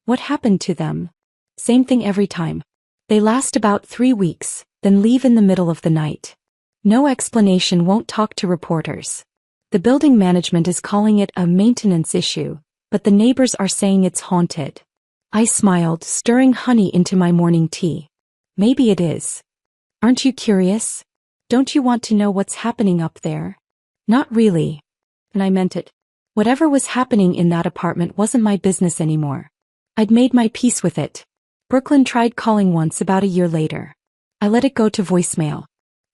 "What happened to them?" "Same thing every time. They last about 3 weeks, then leave in the middle of the night. No explanation, won't talk to reporters. The building management is calling it a maintenance issue, but the neighbors are saying it's haunted." I smiled, stirring honey into my morning tea. "Maybe it is. Aren't you curious? Don't you want to know what's happening up there?" "Not really." And I meant it. Whatever was happening in that apartment wasn't my business anymore. I'd made my peace with it. Brooklyn tried calling once about a year later. I let it go to voicemail.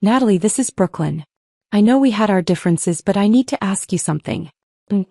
"Natalie, this is Brooklyn. I know we had our differences, but I need to ask you something.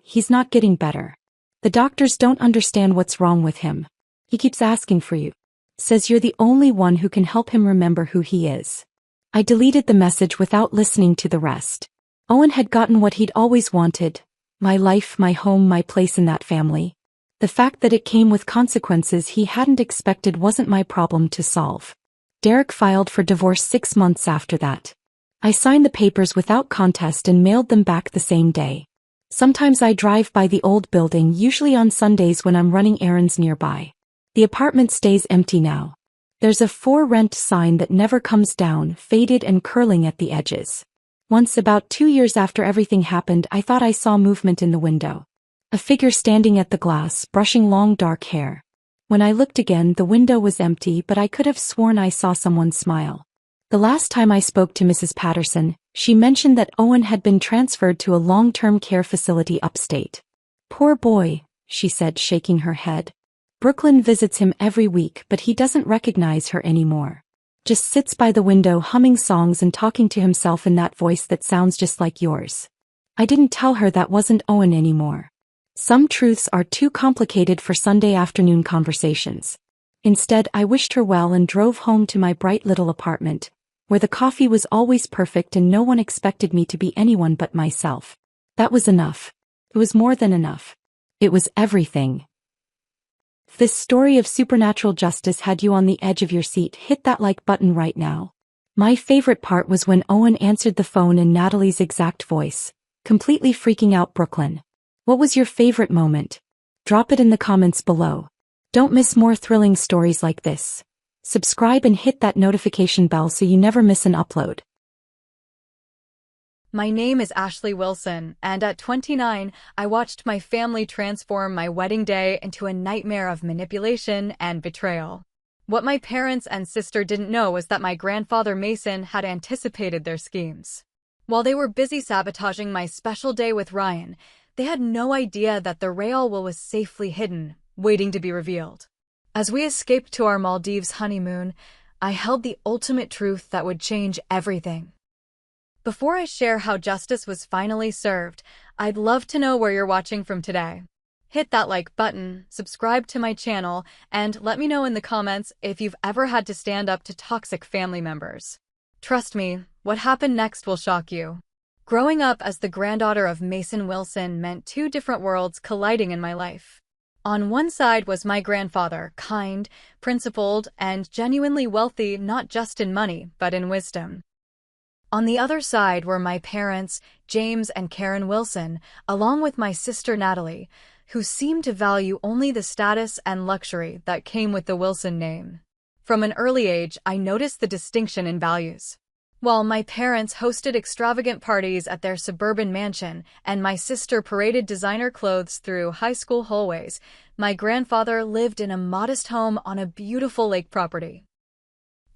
He's not getting better. The doctors don't understand what's wrong with him. He keeps asking for you. Says you're the only one who can help him remember who he is." I deleted the message without listening to the rest. Owen had gotten what he'd always wanted. My life, my home, my place in that family. The fact that it came with consequences he hadn't expected wasn't my problem to solve. Derek filed for divorce 6 months after that. I signed the papers without contest and mailed them back the same day. Sometimes I drive by the old building, usually on Sundays when I'm running errands nearby. The apartment stays empty now. There's a "for rent" sign that never comes down, faded and curling at the edges. Once, about 2 years after everything happened, I thought I saw movement in the window. A figure standing at the glass, brushing long dark hair. When I looked again, the window was empty, but I could have sworn I saw someone smile. The last time I spoke to Mrs. Patterson, she mentioned that Owen had been transferred to a long-term care facility upstate. "Poor boy," she said, shaking her head. Brooklyn visits him every week, but he doesn't recognize her anymore. Just sits by the window humming songs and talking to himself in that voice that sounds just like yours. I didn't tell her that wasn't Owen anymore. Some truths are too complicated for Sunday afternoon conversations. Instead, I wished her well and drove home to my bright little apartment, where the coffee was always perfect and no one expected me to be anyone but myself. That was enough. It was more than enough. It was everything. If this story of supernatural justice had you on the edge of your seat, hit that like button right now. My favorite part was when Owen answered the phone in Natalie's exact voice, completely freaking out Brooklyn. What was your favorite moment? Drop it in the comments below. Don't miss more thrilling stories like this. Subscribe and hit that notification bell so you never miss an upload. My name is Ashley Wilson, and at 29, I watched my family transform my wedding day into a nightmare of manipulation and betrayal. What my parents and sister didn't know was that my grandfather Mason had anticipated their schemes. While they were busy sabotaging my special day with Ryan, they had no idea that the real will was safely hidden, waiting to be revealed. As we escaped to our Maldives honeymoon, I held the ultimate truth that would change everything. Before I share how justice was finally served, I'd love to know where you're watching from today. Hit that like button, subscribe to my channel, and let me know in the comments if you've ever had to stand up to toxic family members. Trust me, what happened next will shock you. Growing up as the granddaughter of Mason Wilson meant two different worlds colliding in my life. On one side was my grandfather, kind, principled, and genuinely wealthy not just in money, but in wisdom. On the other side were my parents, James and Karen Wilson, along with my sister Natalie, who seemed to value only the status and luxury that came with the Wilson name. From an early age, I noticed the distinction in values. While my parents hosted extravagant parties at their suburban mansion and my sister paraded designer clothes through high school hallways, my grandfather lived in a modest home on a beautiful lake property.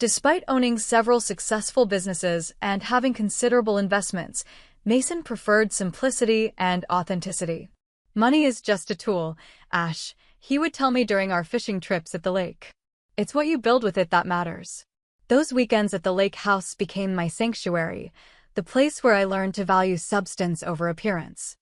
Despite owning several successful businesses and having considerable investments, Mason preferred simplicity and authenticity. Money is just a tool, Ash, he would tell me during our fishing trips at the lake. It's what you build with it that matters. Those weekends at the lake house became my sanctuary, the place where I learned to value substance over appearance.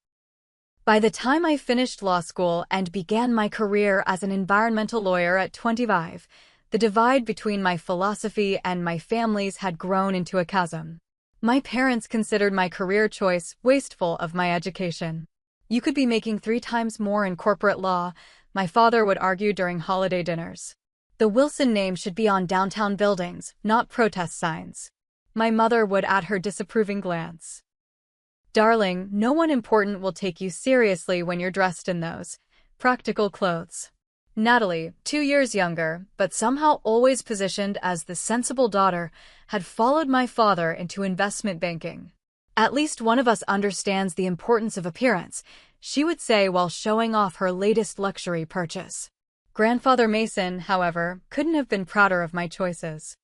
By the time I finished law school and began my career as an environmental lawyer at 25, the divide between my philosophy and my family's had grown into a chasm. My parents considered my career choice wasteful of my education. You could be making 3 times more in corporate law, my father would argue during holiday dinners. The Wilson name should be on downtown buildings, not protest signs. My mother would add her disapproving glance. Darling, no one important will take you seriously when you're dressed in those practical clothes. Natalie, 2 years younger, but somehow always positioned as the sensible daughter, had followed my father into investment banking. At least one of us understands the importance of appearance, she would say while showing off her latest luxury purchase. Grandfather Mason, however, couldn't have been prouder of my choices.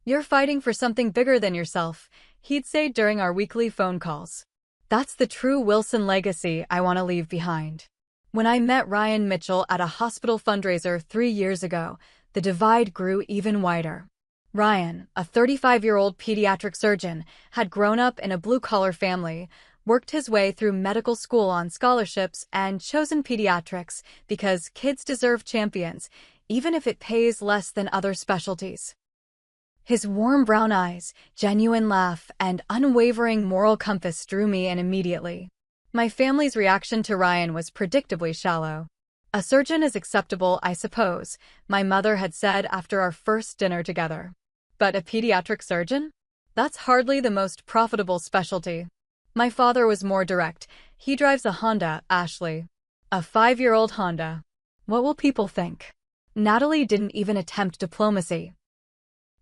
You're fighting for something bigger than yourself, he'd say during our weekly phone calls. That's the true Wilson legacy I want to leave behind. When I met Ryan Mitchell at a hospital fundraiser 3 years ago, the divide grew even wider. Ryan, a 35-year-old pediatric surgeon, had grown up in a blue-collar family, worked his way through medical school on scholarships, and chosen pediatrics because kids deserve champions, even if it pays less than other specialties. His warm brown eyes, genuine laugh, and unwavering moral compass drew me in immediately. My family's reaction to Ryan was predictably shallow. A surgeon is acceptable, I suppose, my mother had said after our first dinner together. But a pediatric surgeon? That's hardly the most profitable specialty. My father was more direct. He drives a Honda, Ashley. A 5-year-old Honda. What will people think? Natalie didn't even attempt diplomacy.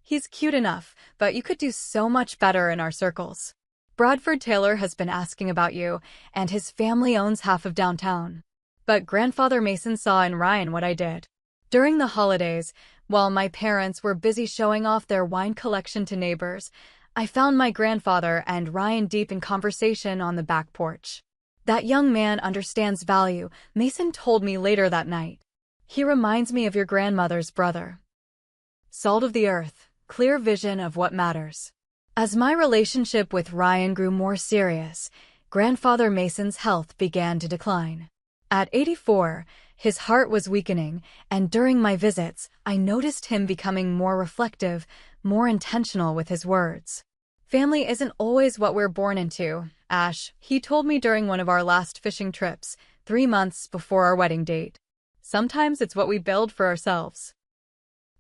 He's cute enough, but you could do so much better in our circles. Bradford Taylor has been asking about you, and his family owns half of downtown. But Grandfather Mason saw in Ryan what I did. During the holidays, while my parents were busy showing off their wine collection to neighbors, I found my grandfather and Ryan deep in conversation on the back porch. That young man understands value, Mason told me later that night. He reminds me of your grandmother's brother. Salt of the earth, clear vision of what matters. As my relationship with Ryan grew more serious, Grandfather Mason's health began to decline. At 84, his heart was weakening, and during my visits, I noticed him becoming more reflective, more intentional with his words. Family isn't always what we're born into, Ash, he told me during one of our last fishing trips, 3 months before our wedding date. Sometimes it's what we build for ourselves.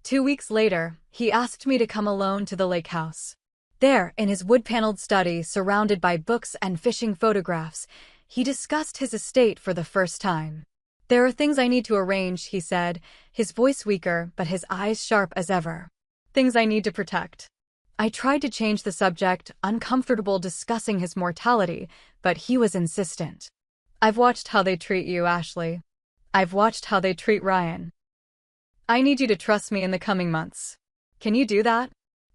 2 weeks later, he asked me to come alone to the lake house. There, in his wood-paneled study, surrounded by books and fishing photographs, he discussed his estate for the first time. There are things I need to arrange, he said, his voice weaker but his eyes sharp as ever. Things I need to protect. I tried to change the subject, uncomfortable discussing his mortality, but he was insistent. I've watched how they treat you, Ashley. I've watched how they treat Ryan. I need you to trust me in the coming months. Can you do that?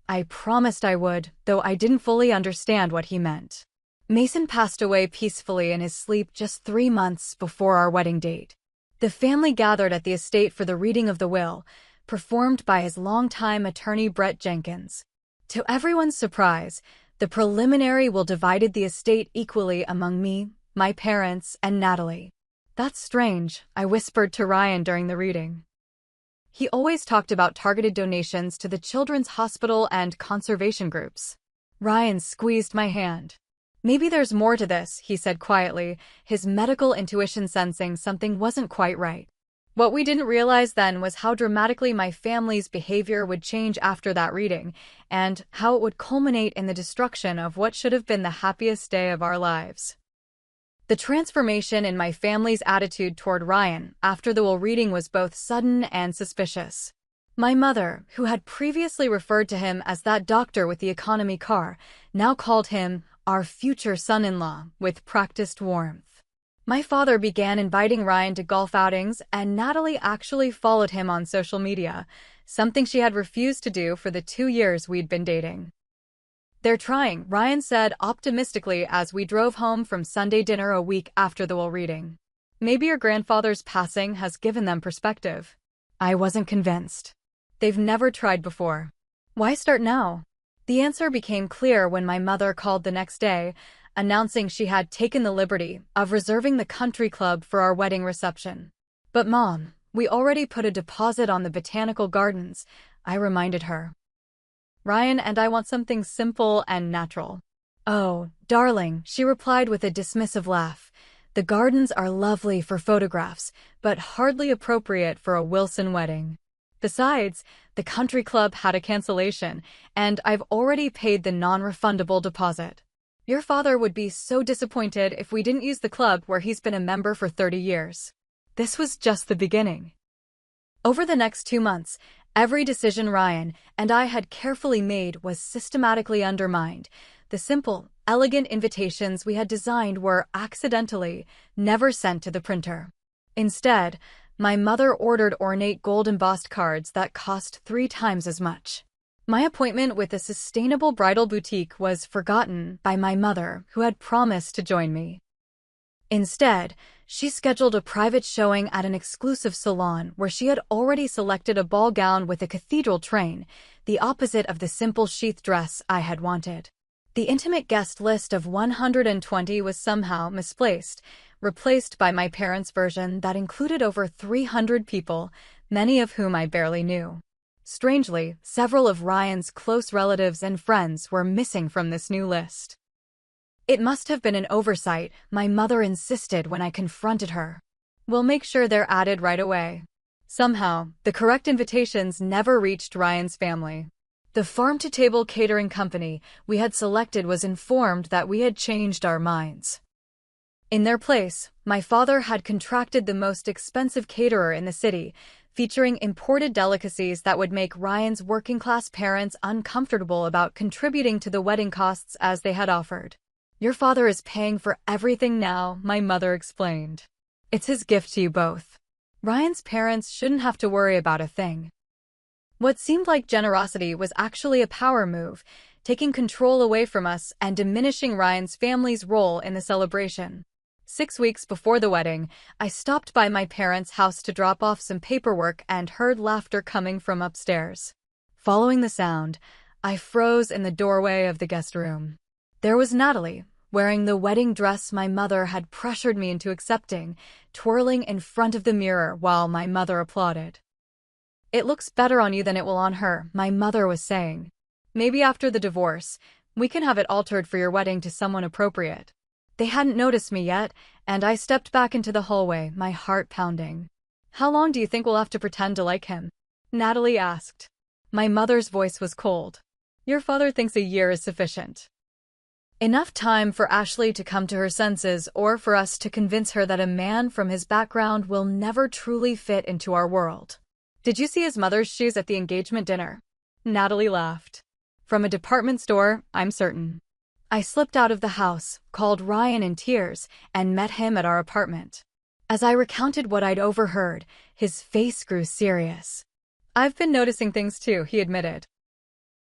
I promised I would, though I didn't fully understand what he meant. Mason passed away peacefully in his sleep just 3 months before our wedding date. The family gathered at the estate for the reading of the will, performed by his longtime attorney Brett Jenkins. To everyone's surprise, the preliminary will divided the estate equally among me, my parents, and Natalie. That's strange, I whispered to Ryan during the reading. He always talked about targeted donations to the Children's Hospital and conservation groups. Ryan squeezed my hand. Maybe there's more to this, he said quietly, his medical intuition sensing something wasn't quite right. What we didn't realize then was how dramatically my family's behavior would change after that reading, and how it would culminate in the destruction of what should have been the happiest day of our lives. The transformation in my family's attitude toward Ryan after the will reading was both sudden and suspicious. My mother, who had previously referred to him as that doctor with the economy car, now called him our future son-in-law with practiced warmth. My father began inviting Ryan to golf outings, and Natalie actually followed him on social media, something she had refused to do for the 2 years we'd been dating. They're trying, Ryan said optimistically as we drove home from Sunday dinner a week after the will reading. Maybe your grandfather's passing has given them perspective. I wasn't convinced. They've never tried before. Why start now? The answer became clear when my mother called the next day, announcing she had taken the liberty of reserving the country club for our wedding reception. But Mom, we already put a deposit on the botanical gardens, I reminded her. Ryan and I want something simple and natural. Oh, darling, she replied with a dismissive laugh. The gardens are lovely for photographs, but hardly appropriate for a Wilson wedding. Besides, the country club had a cancellation, and I've already paid the non-refundable deposit. Your father would be so disappointed if we didn't use the club where he's been a member for 30 years. This was just the beginning. Over the next 2 months, every decision Ryan and I had carefully made was systematically undermined. The simple, elegant invitations we had designed were accidentally never sent to the printer. Instead, my mother ordered ornate gold-embossed cards that cost 3 times as much. My appointment with a sustainable bridal boutique was forgotten by my mother, who had promised to join me. Instead, she scheduled a private showing at an exclusive salon where she had already selected a ball gown with a cathedral train, the opposite of the simple sheath dress I had wanted. The intimate guest list of 120 was somehow misplaced, replaced by my parents' version that included over 300 people, many of whom I barely knew. Strangely, several of Ryan's close relatives and friends were missing from this new list. It must have been an oversight, my mother insisted when I confronted her. We'll make sure they're added right away. Somehow, the correct invitations never reached Ryan's family. The farm-to-table catering company we had selected was informed that we had changed our minds. In their place, my father had contracted the most expensive caterer in the city, featuring imported delicacies that would make Ryan's working-class parents uncomfortable about contributing to the wedding costs as they had offered. Your father is paying for everything now, my mother explained. It's his gift to you both. Ryan's parents shouldn't have to worry about a thing. What seemed like generosity was actually a power move, taking control away from us and diminishing Ryan's family's role in the celebration. 6 weeks before the wedding, I stopped by my parents' house to drop off some paperwork and heard laughter coming from upstairs. Following the sound, I froze in the doorway of the guest room. There was Natalie, wearing the wedding dress my mother had pressured me into accepting, twirling in front of the mirror while my mother applauded. "It looks better on you than it will on her," my mother was saying. "Maybe after the divorce, we can have it altered for your wedding to someone appropriate." They hadn't noticed me yet, and I stepped back into the hallway, my heart pounding. "How long do you think we'll have to pretend to like him?" Natalie asked. My mother's voice was cold. "Your father thinks a year is sufficient. Enough time for Ashley to come to her senses or for us to convince her that a man from his background will never truly fit into our world." "Did you see his mother's shoes at the engagement dinner?" Natalie laughed. "From a department store, I'm certain." I slipped out of the house, called Ryan in tears, and met him at our apartment. As I recounted what I'd overheard, his face grew serious. "I've been noticing things too," he admitted.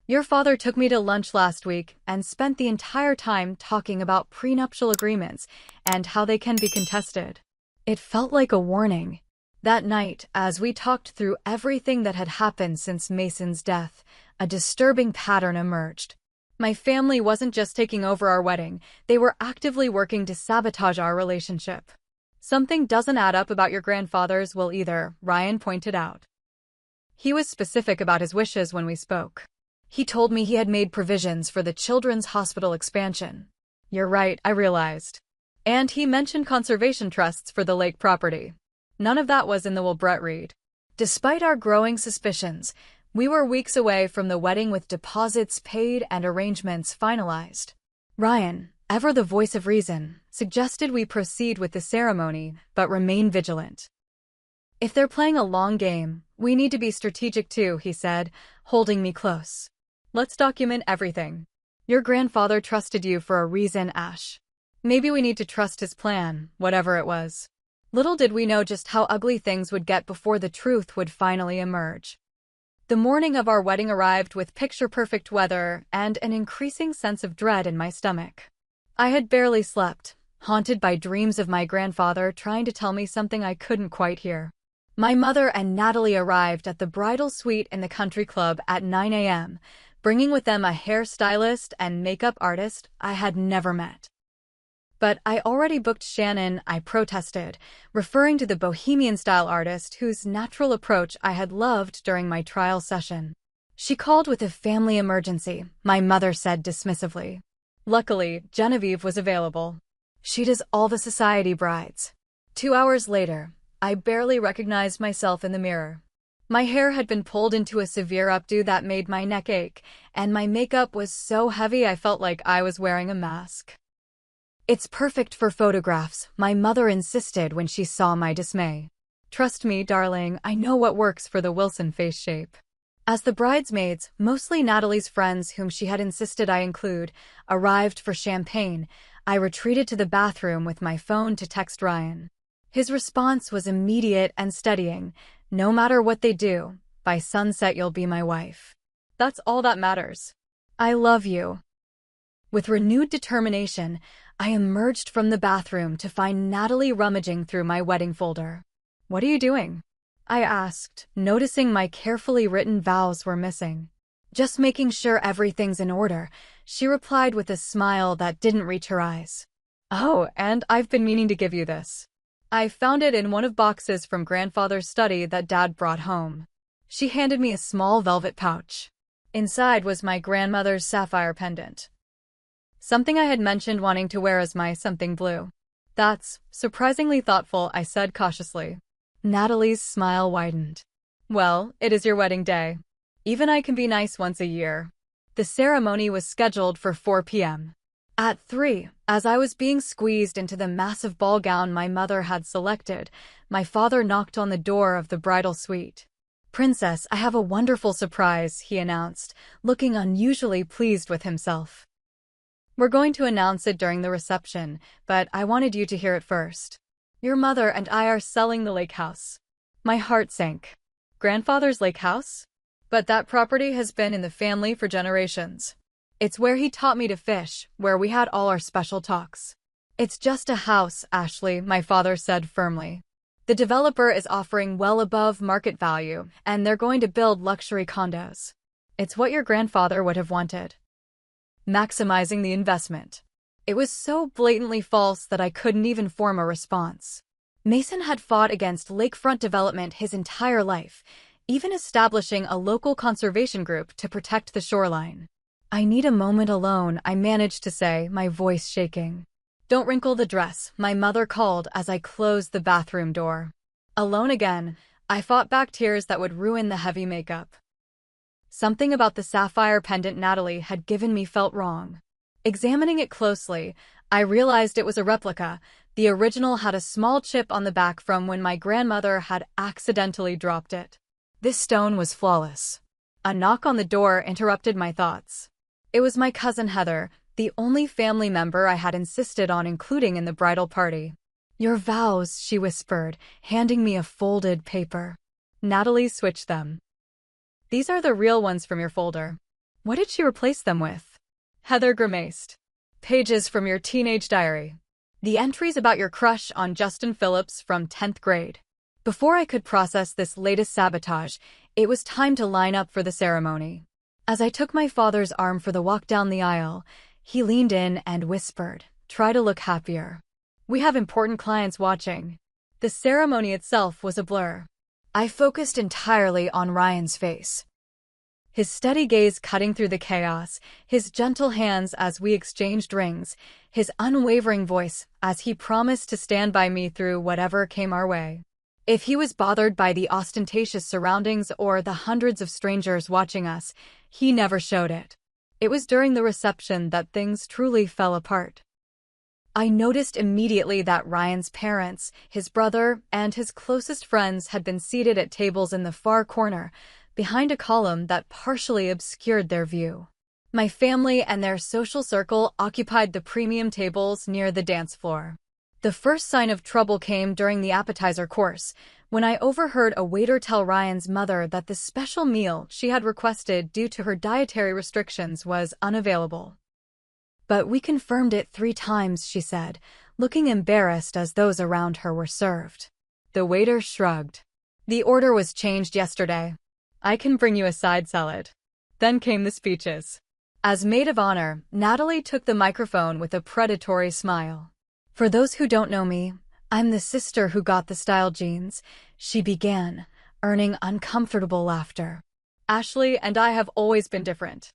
"Your father took me to lunch last week and spent the entire time talking about prenuptial agreements and how they can be contested." It felt like a warning. That night, as we talked through everything that had happened since Mason's death, a disturbing pattern emerged. My family wasn't just taking over our wedding, they were actively working to sabotage our relationship. "Something doesn't add up about your grandfather's will either," Ryan pointed out. He was specific about his wishes when we spoke. He told me he had made provisions for the children's hospital expansion. "You're right," I realized. And he mentioned conservation trusts for the lake property. None of that was in the will Brett read. Despite our growing suspicions, we were weeks away from the wedding with deposits paid and arrangements finalized. Ryan, ever the voice of reason, suggested we proceed with the ceremony, but remain vigilant. "If they're playing a long game, we need to be strategic too," he said, holding me close. "Let's document everything. Your grandfather trusted you for a reason, Ash. Maybe we need to trust his plan, whatever it was." Little did we know just how ugly things would get before the truth would finally emerge. The morning of our wedding arrived with picture-perfect weather and an increasing sense of dread in my stomach. I had barely slept, haunted by dreams of my grandfather trying to tell me something I couldn't quite hear. My mother and Natalie arrived at the bridal suite in the country club at 9 a.m., bringing with them a hairstylist and makeup artist I had never met. "But I already booked Shannon," I protested, referring to the bohemian-style artist whose natural approach I had loved during my trial session. "She called with a family emergency," my mother said dismissively. Luckily, Genevieve was available. "She does all the society brides." 2 hours later, I barely recognized myself in the mirror. My hair had been pulled into a severe updo that made my neck ache, and my makeup was so heavy I felt like I was wearing a mask. "It's perfect for photographs," my mother insisted when she saw my dismay. "Trust me, darling, I know what works for the Wilson face shape." As the bridesmaids, mostly Natalie's friends whom she had insisted I include, arrived for champagne, I retreated to the bathroom with my phone to text Ryan. His response was immediate and steadying. "No matter what they do, by sunset you'll be my wife. That's all that matters. I love you." With renewed determination, I emerged from the bathroom to find Natalie rummaging through my wedding folder. "What are you doing?" I asked, noticing my carefully written vows were missing. "Just making sure everything's in order," she replied with a smile that didn't reach her eyes. "Oh, and I've been meaning to give you this. I found it in one of boxes from grandfather's study that Dad brought home." She handed me a small velvet pouch. Inside was my grandmother's sapphire pendant. Something I had mentioned wanting to wear as my something blue. "That's surprisingly thoughtful," I said cautiously. Natalie's smile widened. "Well, it is your wedding day. Even I can be nice once a year." The ceremony was scheduled for 4 p.m. At 3, as I was being squeezed into the massive ball gown my mother had selected, my father knocked on the door of the bridal suite. "Princess, I have a wonderful surprise," he announced, looking unusually pleased with himself. "We're going to announce it during the reception, but I wanted you to hear it first. Your mother and I are selling the lake house." My heart sank. Grandfather's lake house? But that property has been in the family for generations. It's where he taught me to fish, where we had all our special talks. It's just a house, Ashley, my father said firmly. The developer is offering well above market value, and they're going to build luxury condos. It's what your grandfather would have wanted. Maximizing the investment. It was so blatantly false that I couldn't even form a response. Mason had fought against lakefront development his entire life, even establishing a local conservation group to protect the shoreline. I need a moment alone, I managed to say, my voice shaking. Don't wrinkle the dress, my mother called as I closed the bathroom door. Alone again, I fought back tears that would ruin the heavy makeup. Something about the sapphire pendant Natalie had given me felt wrong. Examining it closely, I realized it was a replica. The original had a small chip on the back from when my grandmother had accidentally dropped it. This stone was flawless. A knock on the door interrupted my thoughts. It was my cousin Heather, the only family member I had insisted on including in the bridal party. Your vows, she whispered, handing me a folded paper. Natalie switched them. These are the real ones from your folder. What did she replace them with? Heather grimaced. Pages from your teenage diary. The entries about your crush on Justin Phillips from 10th grade. Before I could process this latest sabotage, it was time to line up for the ceremony. As I took my father's arm for the walk down the aisle, he leaned in and whispered, "Try to look happier. We have important clients watching." The ceremony itself was a blur. I focused entirely on Ryan's face. His steady gaze cutting through the chaos, his gentle hands as we exchanged rings, his unwavering voice as he promised to stand by me through whatever came our way. If he was bothered by the ostentatious surroundings or the hundreds of strangers watching us, he never showed it. It was during the reception that things truly fell apart. I noticed immediately that Ryan's parents, his brother, and his closest friends had been seated at tables in the far corner, behind a column that partially obscured their view. My family and their social circle occupied the premium tables near the dance floor. The first sign of trouble came during the appetizer course, when I overheard a waiter tell Ryan's mother that the special meal she had requested due to her dietary restrictions was unavailable. But we confirmed it 3 times, she said, looking embarrassed as those around her were served. The waiter shrugged. The order was changed yesterday. I can bring you a side salad. Then came the speeches. As maid of honor, Natalie took the microphone with a predatory smile. For those who don't know me, I'm the sister who got the style jeans, she began, earning uncomfortable laughter. Ashley and I have always been different.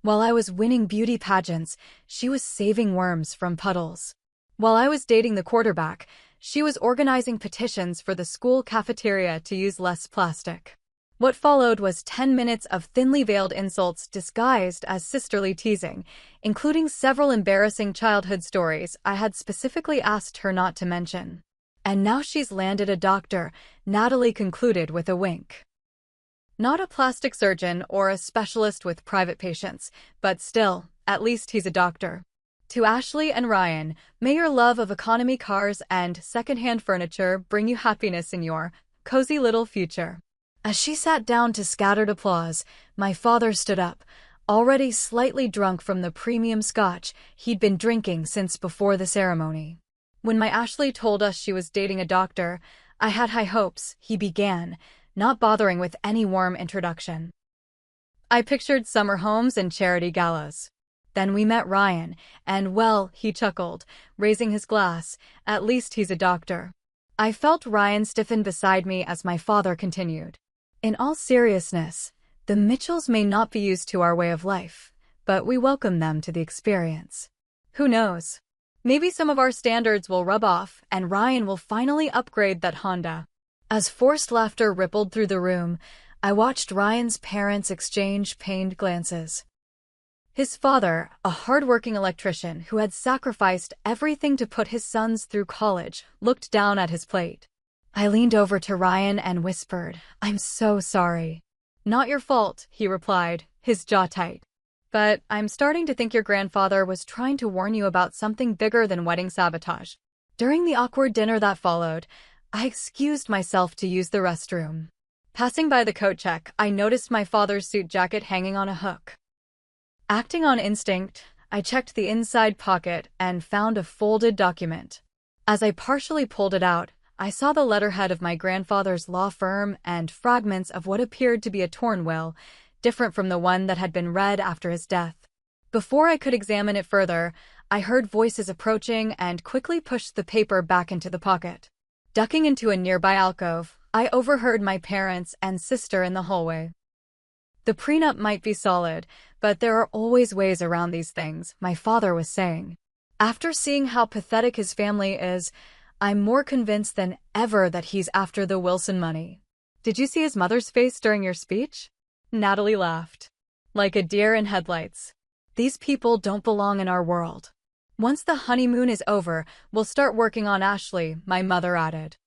While I was winning beauty pageants, she was saving worms from puddles. While I was dating the quarterback, she was organizing petitions for the school cafeteria to use less plastic. What followed was 10 minutes of thinly veiled insults disguised as sisterly teasing, including several embarrassing childhood stories I had specifically asked her not to mention. And now she's landed a doctor, Natalie concluded with a wink. Not a plastic surgeon or a specialist with private patients, but still, at least he's a doctor. To Ashley and Ryan, may your love of economy cars and secondhand furniture bring you happiness in your cozy little future. As she sat down to scattered applause, my father stood up, already slightly drunk from the premium scotch he'd been drinking since before the ceremony. When my Ashley told us she was dating a doctor, I had high hopes, he began, not bothering with any warm introduction. I pictured summer homes and charity galas. Then we met Ryan, and well, he chuckled, raising his glass, at least he's a doctor. I felt Ryan stiffen beside me as my father continued. In all seriousness, the Mitchells may not be used to our way of life, but we welcome them to the experience. Who knows? Maybe some of our standards will rub off and Ryan will finally upgrade that Honda. As forced laughter rippled through the room, I watched Ryan's parents exchange pained glances. His father, a hard-working electrician who had sacrificed everything to put his sons through college, looked down at his plate. I leaned over to Ryan and whispered, "I'm so sorry." "Not your fault," he replied, his jaw tight. "But I'm starting to think your grandfather was trying to warn you about something bigger than wedding sabotage." During the awkward dinner that followed, I excused myself to use the restroom. Passing by the coat check, I noticed my father's suit jacket hanging on a hook. Acting on instinct, I checked the inside pocket and found a folded document. As I partially pulled it out, I saw the letterhead of my grandfather's law firm and fragments of what appeared to be a torn will, different from the one that had been read after his death. Before I could examine it further, I heard voices approaching and quickly pushed the paper back into the pocket. Ducking into a nearby alcove, I overheard my parents and sister in the hallway. The prenup might be solid, but there are always ways around these things, my father was saying. After seeing how pathetic his family is, I'm more convinced than ever that he's after the Wilson money. Did you see his mother's face during your speech? Natalie laughed. Like a deer in headlights. These people don't belong in our world. Once the honeymoon is over, we'll start working on Ashley, my mother added.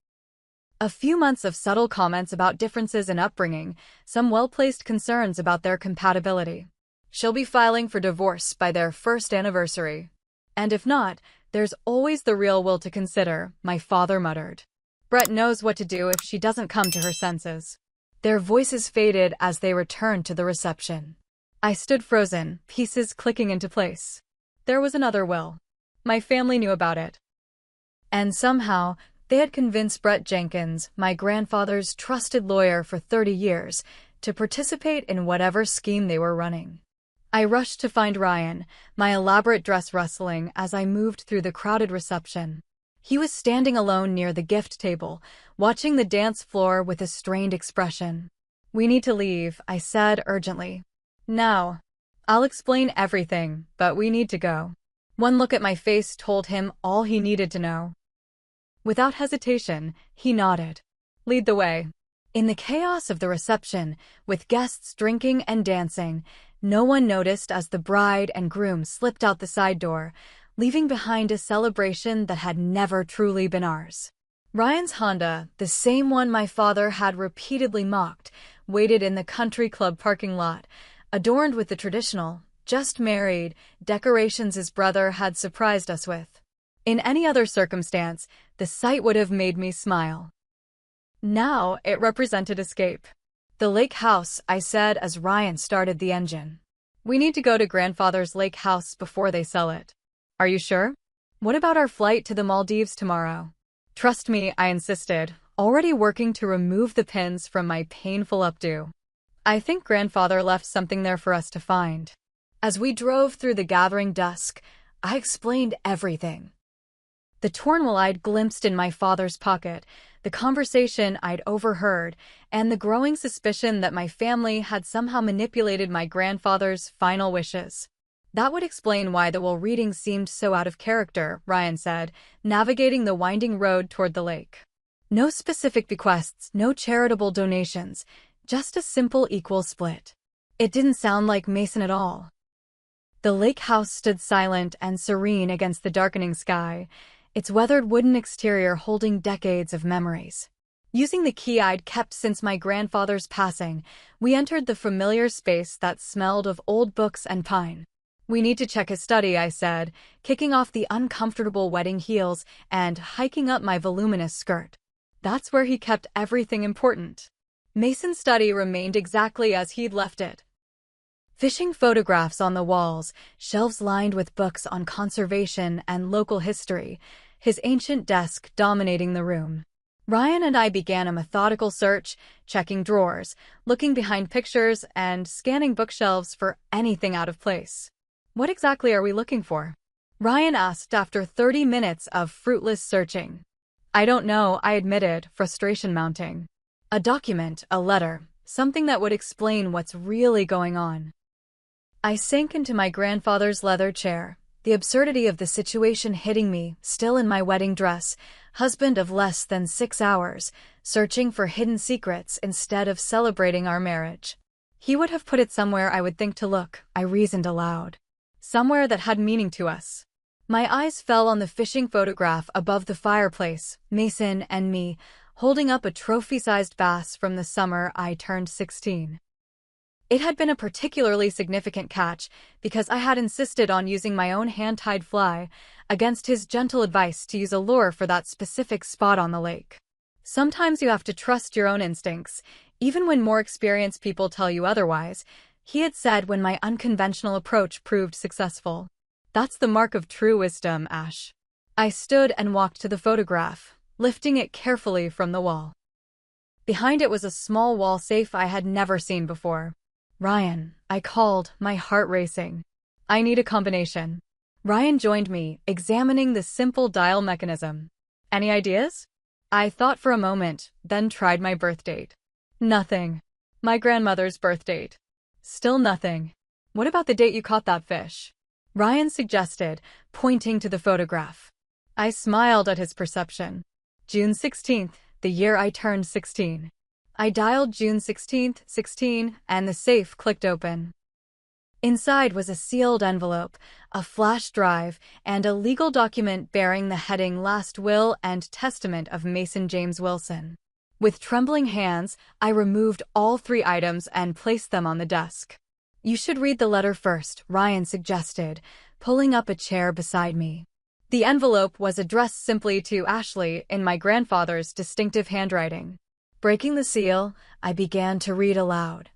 A few months of subtle comments about differences in upbringing, some well-placed concerns about their compatibility. She'll be filing for divorce by their first anniversary. And if not, there's always the real will to consider, my father muttered. Brett knows what to do if she doesn't come to her senses. Their voices faded as they returned to the reception. I stood frozen, pieces clicking into place. There was another will. My family knew about it. And somehow, they had convinced Brett Jenkins, my grandfather's trusted lawyer for 30 years, to participate in whatever scheme they were running. I rushed to find Ryan, my elaborate dress rustling as I moved through the crowded reception. He was standing alone near the gift table, watching the dance floor with a strained expression. "We need to leave," I said urgently. "Now. I'll explain everything, but we need to go." One look at my face told him all he needed to know. Without hesitation, he nodded. "Lead the way." In the chaos of the reception, with guests drinking and dancing, no one noticed as the bride and groom slipped out the side door, leaving behind a celebration that had never truly been ours. Ryan's Honda, the same one my father had repeatedly mocked, waited in the country club parking lot, adorned with the traditional, just married, decorations his brother had surprised us with. In any other circumstance, the sight would have made me smile. Now it represented escape. "The lake house," I said as Ryan started the engine. "We need to go to grandfather's lake house before they sell it." "Are you sure? What about our flight to the Maldives tomorrow?" "Trust me," I insisted, already working to remove the pins from my painful updo. "I think grandfather left something there for us to find." As we drove through the gathering dusk, I explained everything. The torn will I'd glimpsed in my father's pocket, the conversation I'd overheard, and the growing suspicion that my family had somehow manipulated my grandfather's final wishes. "That would explain why the will reading seemed so out of character," Ryan said, navigating the winding road toward the lake. "No specific bequests, no charitable donations, just a simple equal split." It didn't sound like Mason at all. The lake house stood silent and serene against the darkening sky, its weathered wooden exterior holding decades of memories. Using the key I'd kept since my grandfather's passing, we entered the familiar space that smelled of old books and pine. "We need to check his study," I said, kicking off the uncomfortable wedding heels and hiking up my voluminous skirt. That's where he kept everything important. Mason's study remained exactly as he'd left it. Fishing photographs on the walls, shelves lined with books on conservation and local history, his ancient desk dominating the room. Ryan and I began a methodical search, checking drawers, looking behind pictures, and scanning bookshelves for anything out of place. "What exactly are we looking for?" Ryan asked after 30 minutes of fruitless searching. "I don't know," I admitted, frustration mounting. "A document, a letter, something that would explain what's really going on." I sank into my grandfather's leather chair, the absurdity of the situation hitting me, still in my wedding dress, husband of less than 6 hours, searching for hidden secrets instead of celebrating our marriage. He would have put it somewhere I would think to look, I reasoned aloud. Somewhere that had meaning to us. My eyes fell on the fishing photograph above the fireplace, Mason and me, holding up a trophy-sized bass from the summer I turned 16. It had been a particularly significant catch because I had insisted on using my own hand-tied fly against his gentle advice to use a lure for that specific spot on the lake. Sometimes you have to trust your own instincts, even when more experienced people tell you otherwise, he had said when my unconventional approach proved successful. That's the mark of true wisdom, Ash. I stood and walked to the photograph, lifting it carefully from the wall. Behind it was a small wall safe I had never seen before. Ryan, I called, my heart racing. I need a combination. Ryan joined me, examining the simple dial mechanism. Any ideas? I thought for a moment, then tried my birth date. Nothing. My grandmother's birth date. Still nothing. What about the date you caught that fish? Ryan suggested, pointing to the photograph. I smiled at his perception. June 16th, the year I turned 16. I dialed June 16th, 16, and the safe clicked open. Inside was a sealed envelope, a flash drive, and a legal document bearing the heading Last Will and Testament of Mason James Wilson. With trembling hands, I removed all 3 items and placed them on the desk. You should read the letter first, Ryan suggested, pulling up a chair beside me. The envelope was addressed simply to Ashley in my grandfather's distinctive handwriting. Breaking the seal, I began to read aloud.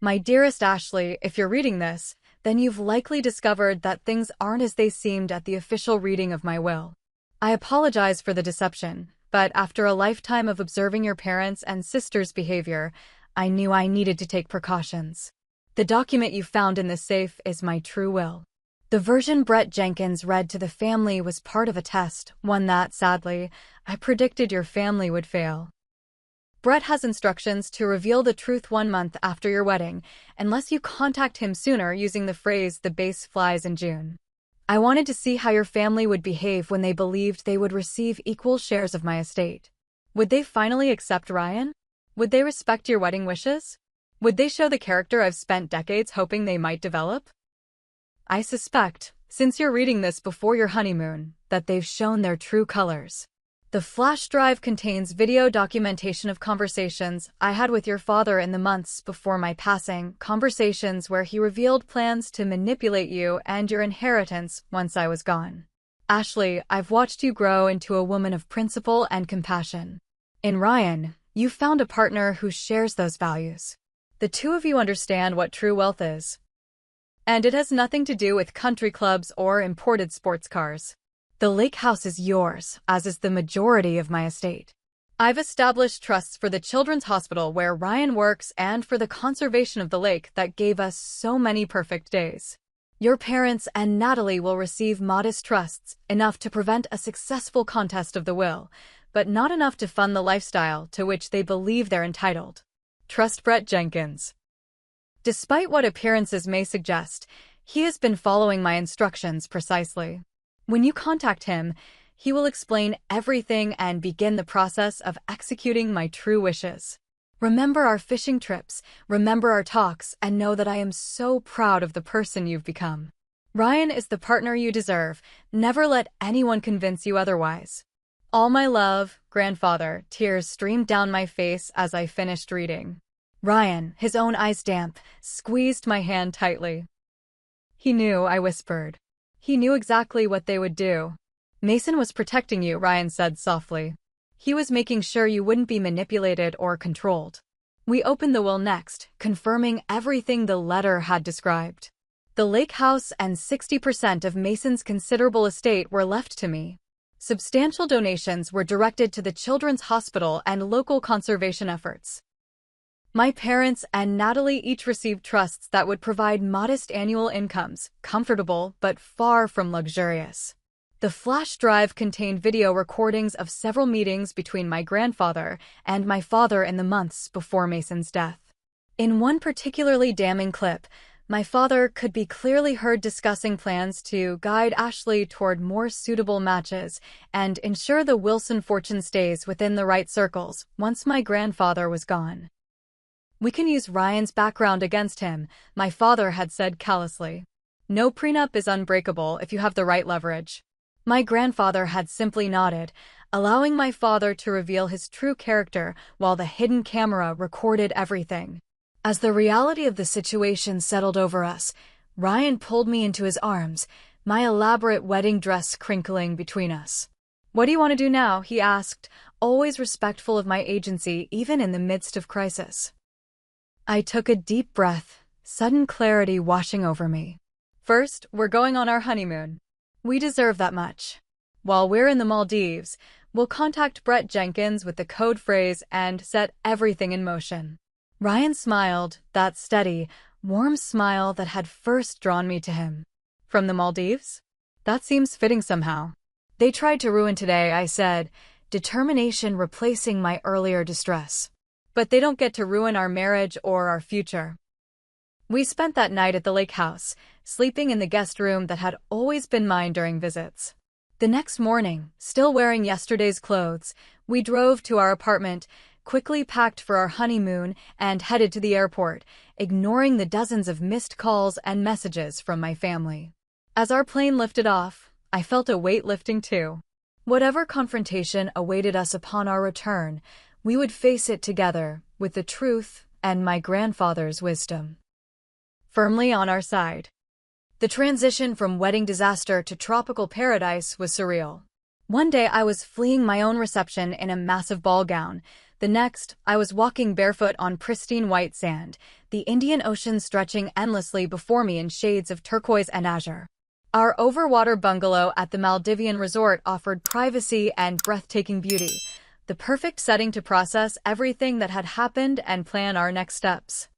My dearest Ashley, if you're reading this, then you've likely discovered that things aren't as they seemed at the official reading of my will. I apologize for the deception, but after a lifetime of observing your parents' and sister's behavior, I knew I needed to take precautions. The document you found in the safe is my true will. The version Brett Jenkins read to the family was part of a test, one that, sadly, I predicted your family would fail. Brett has instructions to reveal the truth 1 month after your wedding, unless you contact him sooner using the phrase "the base flies in June." I wanted to see how your family would behave when they believed they would receive equal shares of my estate. Would they finally accept Ryan? Would they respect your wedding wishes? Would they show the character I've spent decades hoping they might develop? I suspect, since you're reading this before your honeymoon, that they've shown their true colors. The flash drive contains video documentation of conversations I had with your father in the months before my passing, conversations where he revealed plans to manipulate you and your inheritance once I was gone. Ashley, I've watched you grow into a woman of principle and compassion. In Ryan, you've found a partner who shares those values. The 2 of you understand what true wealth is. And it has nothing to do with country clubs or imported sports cars. The lake house is yours, as is the majority of my estate. I've established trusts for the Children's Hospital where Ryan works and for the conservation of the lake that gave us so many perfect days. Your parents and Natalie will receive modest trusts, enough to prevent a successful contest of the will, but not enough to fund the lifestyle to which they believe they're entitled. Trust Brett Jenkins. Despite what appearances may suggest, he has been following my instructions precisely. When you contact him, he will explain everything and begin the process of executing my true wishes. Remember our fishing trips, remember our talks, and know that I am so proud of the person you've become. Ryan is the partner you deserve. Never let anyone convince you otherwise. All my love, grandfather. Tears streamed down my face as I finished reading. Ryan, his own eyes damp, squeezed my hand tightly. He knew, I whispered. He knew exactly what they would do. Mason was protecting you, Ryan said softly. He was making sure you wouldn't be manipulated or controlled. We opened the will next, confirming everything the letter had described. The lake house and 60% of Mason's considerable estate were left to me. Substantial donations were directed to the Children's Hospital and local conservation efforts. My parents and Natalie each received trusts that would provide modest annual incomes, comfortable but far from luxurious. The flash drive contained video recordings of several meetings between my grandfather and my father in the months before Mason's death. In one particularly damning clip, my father could be clearly heard discussing plans to guide Ashley toward more suitable matches and ensure the Wilson fortune stays within the right circles once my grandfather was gone. We can use Ryan's background against him, my father had said callously. No prenup is unbreakable if you have the right leverage. My grandfather had simply nodded, allowing my father to reveal his true character while the hidden camera recorded everything. As the reality of the situation settled over us, Ryan pulled me into his arms, my elaborate wedding dress crinkling between us. What do you want to do now? He asked, always respectful of my agency even in the midst of crisis. I took a deep breath, sudden clarity washing over me. First, we're going on our honeymoon. We deserve that much. While we're in the Maldives, we'll contact Brett Jenkins with the code phrase and set everything in motion. Ryan smiled, that steady, warm smile that had first drawn me to him. From the Maldives? That seems fitting somehow. They tried to ruin today, I said, determination replacing my earlier distress. But they don't get to ruin our marriage or our future. We spent that night at the lake house, sleeping in the guest room that had always been mine during visits. The next morning, still wearing yesterday's clothes, we drove to our apartment, quickly packed for our honeymoon, and headed to the airport, ignoring the dozens of missed calls and messages from my family. As our plane lifted off, I felt a weight lifting too. Whatever confrontation awaited us upon our return, we would face it together, with the truth and my grandfather's wisdom firmly on our side. The transition from wedding disaster to tropical paradise was surreal. One day I was fleeing my own reception in a massive ball gown. The next, I was walking barefoot on pristine white sand, the Indian Ocean stretching endlessly before me in shades of turquoise and azure. Our overwater bungalow at the Maldivian resort offered privacy and breathtaking beauty, the perfect setting to process everything that had happened and plan our next steps.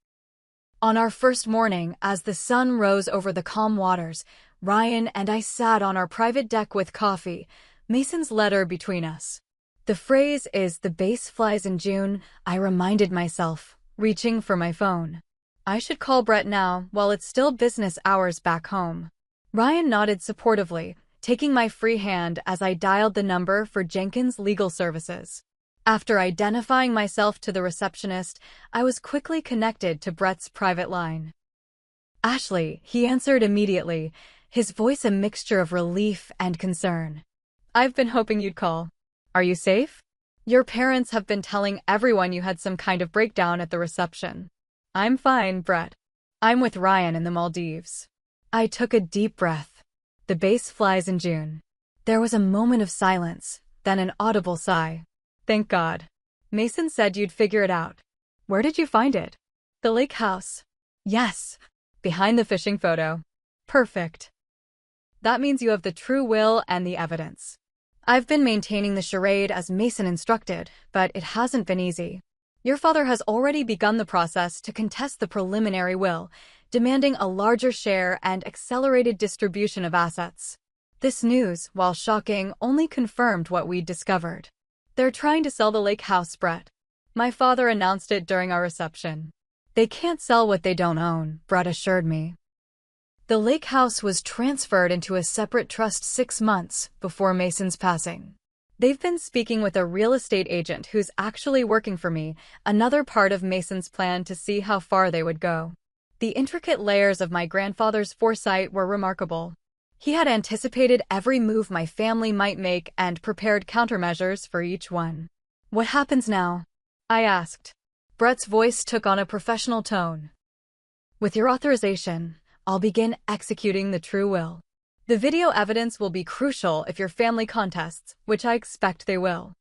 On our first morning, as the sun rose over the calm waters, Ryan and I sat on our private deck with coffee, Mason's letter between us. The phrase is "the base flies in June," I reminded myself, reaching for my phone. I should call Brett now, while it's still business hours back home. Ryan nodded supportively, taking my free hand as I dialed the number for Jenkins Legal Services. After identifying myself to the receptionist, I was quickly connected to Brett's private line. "Ashley," he answered immediately, his voice a mixture of relief and concern. "I've been hoping you'd call. Are you safe? Your parents have been telling everyone you had some kind of breakdown at the reception." "I'm fine, Brett. I'm with Ryan in the Maldives." I took a deep breath. The base flies in June. There was a moment of silence, then an audible sigh. "Thank God. Mason said you'd figure it out. Where did you find it?" "The lake house." "Yes. Behind the fishing photo." "Perfect. That means you have the true will and the evidence." I've been maintaining the charade as Mason instructed, but it hasn't been easy. Your father has already begun the process to contest the preliminary will, demanding a larger share and accelerated distribution of assets. This news, while shocking, only confirmed what we'd discovered. "They're trying to sell the lake house, Brett." My father announced it during our reception. "They can't sell what they don't own," Brett assured me. The lake house was transferred into a separate trust 6 months before Mason's passing. They've been speaking with a real estate agent who's actually working for me, another part of Mason's plan to see how far they would go. The intricate layers of my grandfather's foresight were remarkable. He had anticipated every move my family might make and prepared countermeasures for each one. "What happens now?" I asked. Brett's voice took on a professional tone. "With your authorization, I'll begin executing the true will. The video evidence will be crucial if your family contests, which I expect they will.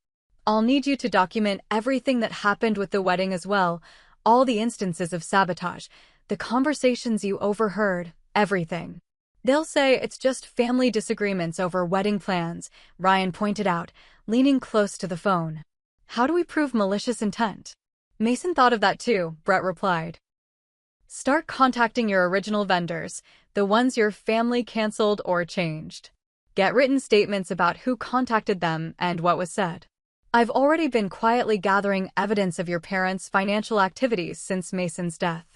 I'll need you to document everything that happened with the wedding as well, all the instances of sabotage, the conversations you overheard, everything." "They'll say it's just family disagreements over wedding plans," Ryan pointed out, leaning close to the phone. "How do we prove malicious intent?" "Mason thought of that too," Brett replied. "Start contacting your original vendors, the ones your family canceled or changed. Get written statements about who contacted them and what was said. I've already been quietly gathering evidence of your parents' financial activities since Mason's death.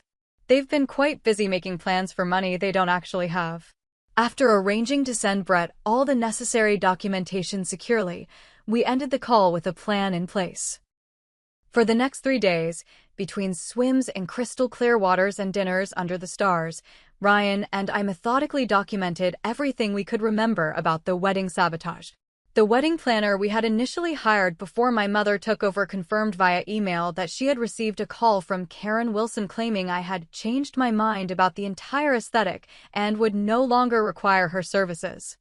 They've been quite busy making plans for money they don't actually have." After arranging to send Brett all the necessary documentation securely, we ended the call with a plan in place. For the next 3 days, between swims in crystal-clear waters and dinners under the stars, Ryan and I methodically documented everything we could remember about the wedding sabotage. The wedding planner we had initially hired before my mother took over confirmed via email that she had received a call from Karen Wilson claiming I had changed my mind about the entire aesthetic and would no longer require her services.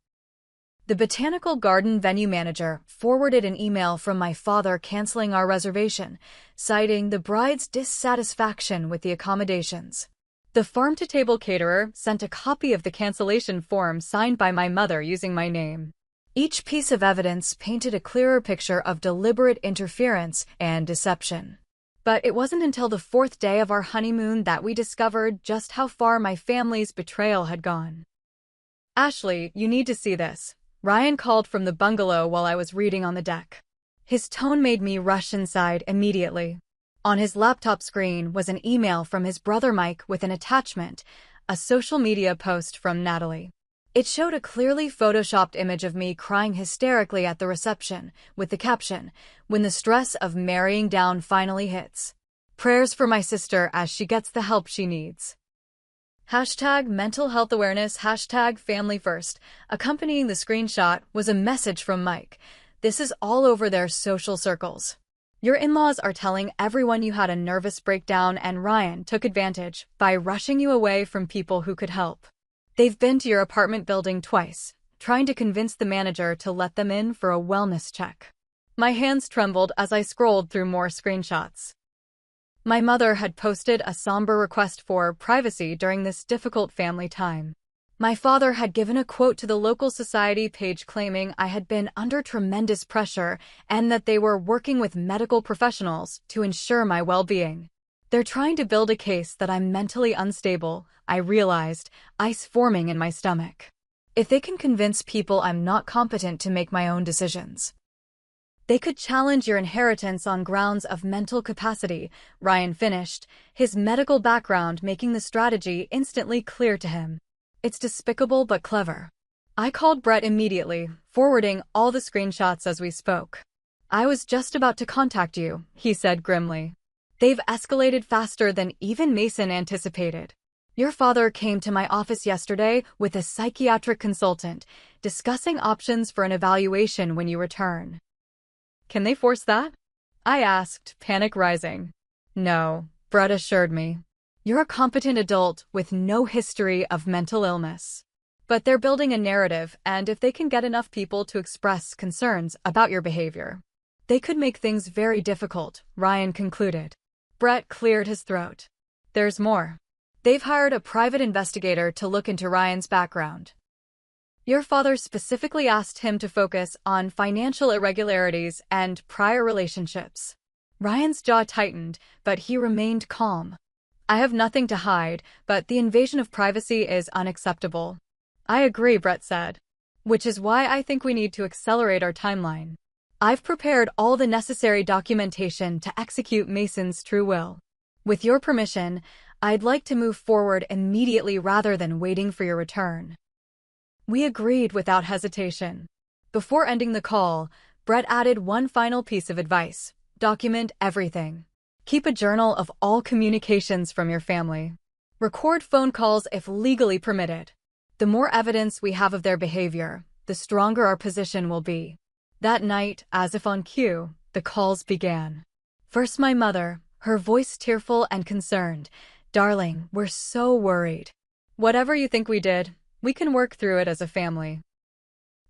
The Botanical Garden venue manager forwarded an email from my father canceling our reservation, citing the bride's dissatisfaction with the accommodations. The farm-to-table caterer sent a copy of the cancellation form signed by my mother using my name. Each piece of evidence painted a clearer picture of deliberate interference and deception. But it wasn't until the 4th day of our honeymoon that we discovered just how far my family's betrayal had gone. "Ashley, you need to see this." Ryan called from the bungalow while I was reading on the deck. His tone made me rush inside immediately. On his laptop screen was an email from his brother Mike with an attachment, a social media post from Natalie. It showed a clearly photoshopped image of me crying hysterically at the reception, with the caption, "When the stress of marrying down finally hits. Prayers for my sister as she gets the help she needs." #mental health awareness, #family first. Accompanying the screenshot was a message from Mike. "This is all over their social circles. Your in-laws are telling everyone you had a nervous breakdown and Ryan took advantage by rushing you away from people who could help. They've been to your apartment building twice, trying to convince the manager to let them in for a wellness check." My hands trembled as I scrolled through more screenshots. My mother had posted a somber request for privacy during this difficult family time. My father had given a quote to the local society page claiming I had been under tremendous pressure and that they were working with medical professionals to ensure my well-being. "They're trying to build a case that I'm mentally unstable," I realized, ice forming in my stomach. "If they can convince people I'm not competent to make my own decisions, they could challenge your inheritance on grounds of mental capacity," Ryan finished, his medical background making the strategy instantly clear to him. "It's despicable but clever." I called Brett immediately, forwarding all the screenshots as we spoke. "I was just about to contact you," he said grimly. "They've escalated faster than even Mason anticipated. Your father came to my office yesterday with a psychiatric consultant, discussing options for an evaluation when you return." "Can they force that?" I asked, panic rising. "No," Brett assured me. "You're a competent adult with no history of mental illness. But they're building a narrative, and if they can get enough people to express concerns about your behavior, they could make things very difficult," Ryan concluded. Brett cleared his throat. "There's more. They've hired a private investigator to look into Ryan's background. Your father specifically asked him to focus on financial irregularities and prior relationships." Ryan's jaw tightened, but he remained calm. "I have nothing to hide, but the invasion of privacy is unacceptable." "I agree," Brett said. "Which is why I think we need to accelerate our timeline. I've prepared all the necessary documentation to execute Mason's true will. With your permission, I'd like to move forward immediately rather than waiting for your return." We agreed without hesitation. Before ending the call, Brett added one final piece of advice: document everything. Keep a journal of all communications from your family. Record phone calls if legally permitted. The more evidence we have of their behavior, the stronger our position will be. That night, as if on cue, the calls began. First my mother, her voice tearful and concerned. "Darling, we're so worried. Whatever you think we did, we can work through it as a family.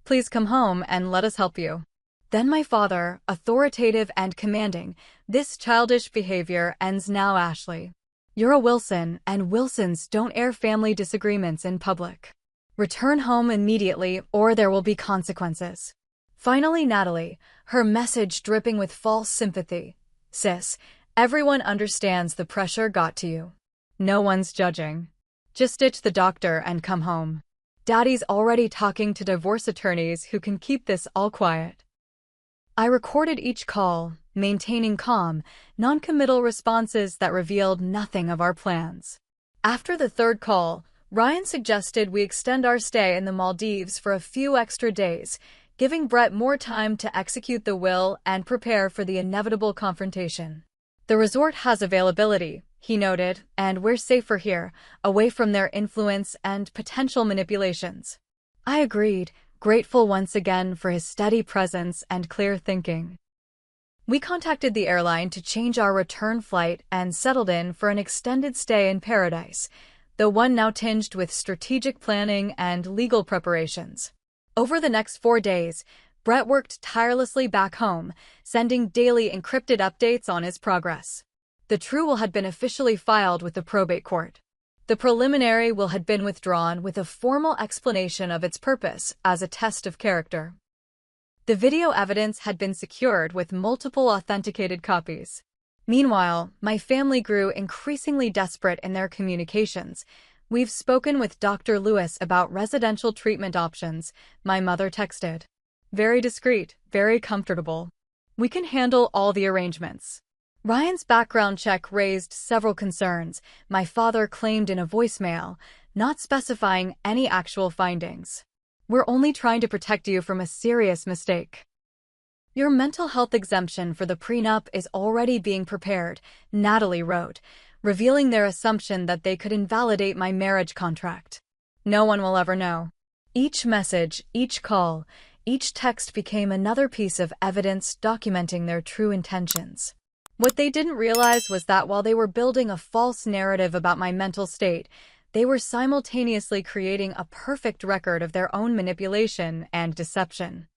Please come home and let us help you." Then my father, authoritative and commanding, "This childish behavior ends now, Ashley. You're a Wilson, and Wilsons don't air family disagreements in public. Return home immediately or there will be consequences." Finally Natalie, her message dripping with false sympathy. "Sis, everyone understands the pressure got to you. No one's judging. Just ditch the doctor and come home. Daddy's already talking to divorce attorneys who can keep this all quiet." I recorded each call, maintaining calm, non-committal responses that revealed nothing of our plans. After the third call, Ryan suggested we extend our stay in the Maldives for a few extra days, giving Brett more time to execute the will and prepare for the inevitable confrontation. "The resort has availability," he noted, "and we're safer here, away from their influence and potential manipulations." I agreed, grateful once again for his steady presence and clear thinking. We contacted the airline to change our return flight and settled in for an extended stay in paradise, the one now tinged with strategic planning and legal preparations. Over the next 4 days, Brett worked tirelessly back home, sending daily encrypted updates on his progress. The true will had been officially filed with the probate court. The preliminary will had been withdrawn with a formal explanation of its purpose as a test of character. The video evidence had been secured with multiple authenticated copies. Meanwhile, my family grew increasingly desperate in their communications. "We've spoken with Dr. Lewis about residential treatment options," my mother texted. "Very discreet, very comfortable. We can handle all the arrangements." Ryan's background check raised several concerns, my father claimed in a voicemail, not specifying any actual findings. "We're only trying to protect you from a serious mistake. Your mental health exemption for the prenup is already being prepared," Natalie wrote, revealing their assumption that they could invalidate my marriage contract. No one will ever know. Each message, each call, each text became another piece of evidence documenting their true intentions. What they didn't realize was that while they were building a false narrative about my mental state, they were simultaneously creating a perfect record of their own manipulation and deception.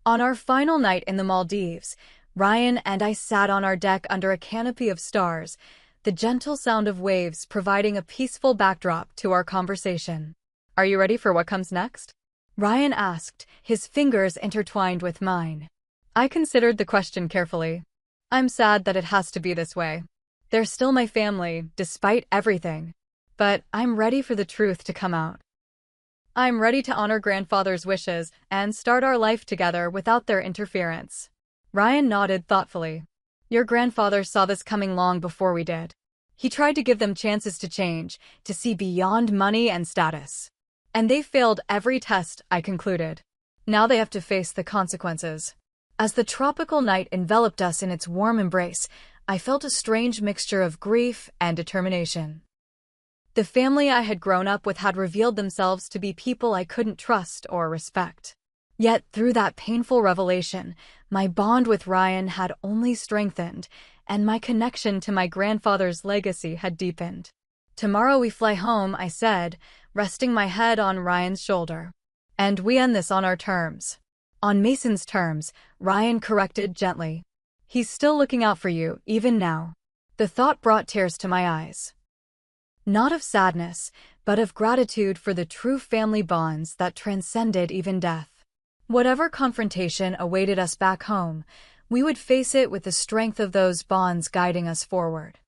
On our final night in the Maldives, Ryan and I sat on our deck under a canopy of stars, the gentle sound of waves providing a peaceful backdrop to our conversation. "Are you ready for what comes next?" Ryan asked, his fingers intertwined with mine. I considered the question carefully. I'm sad that it has to be this way. They're still my family, despite everything. But I'm ready for the truth to come out. I'm ready to honor grandfather's wishes and start our life together without their interference. Ryan nodded thoughtfully. Your grandfather saw this coming long before we did. He tried to give them chances to change, to see beyond money and status. And they failed every test, I concluded. Now they have to face the consequences. As the tropical night enveloped us in its warm embrace, I felt a strange mixture of grief and determination. The family I had grown up with had revealed themselves to be people I couldn't trust or respect. Yet, through that painful revelation, my bond with Ryan had only strengthened, and my connection to my grandfather's legacy had deepened. Tomorrow we fly home, I said, resting my head on Ryan's shoulder. And we end this on our terms. On Mason's terms, Ryan corrected gently. He's still looking out for you, even now. The thought brought tears to my eyes. Not of sadness, but of gratitude for the true family bonds that transcended even death. Whatever confrontation awaited us back home, we would face it with the strength of those bonds guiding us forward.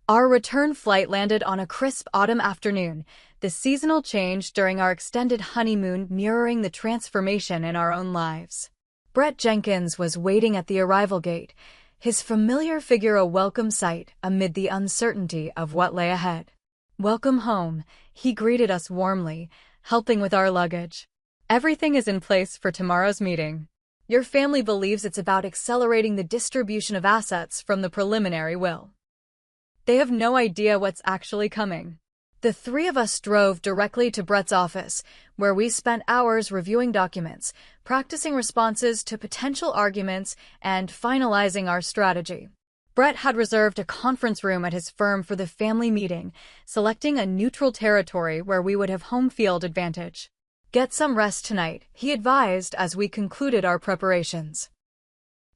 Our return flight landed on a crisp autumn afternoon, the seasonal change during our extended honeymoon mirroring the transformation in our own lives. Brett Jenkins was waiting at the arrival gate, his familiar figure a welcome sight amid the uncertainty of what lay ahead. Welcome home, he greeted us warmly, helping with our luggage. Everything is in place for tomorrow's meeting. Your family believes it's about accelerating the distribution of assets from the preliminary will. They have no idea what's actually coming. The three of us drove directly to Brett's office, where we spent hours reviewing documents, practicing responses to potential arguments, and finalizing our strategy. Brett had reserved a conference room at his firm for the family meeting, selecting a neutral territory where we would have home field advantage. Get some rest tonight, he advised as we concluded our preparations.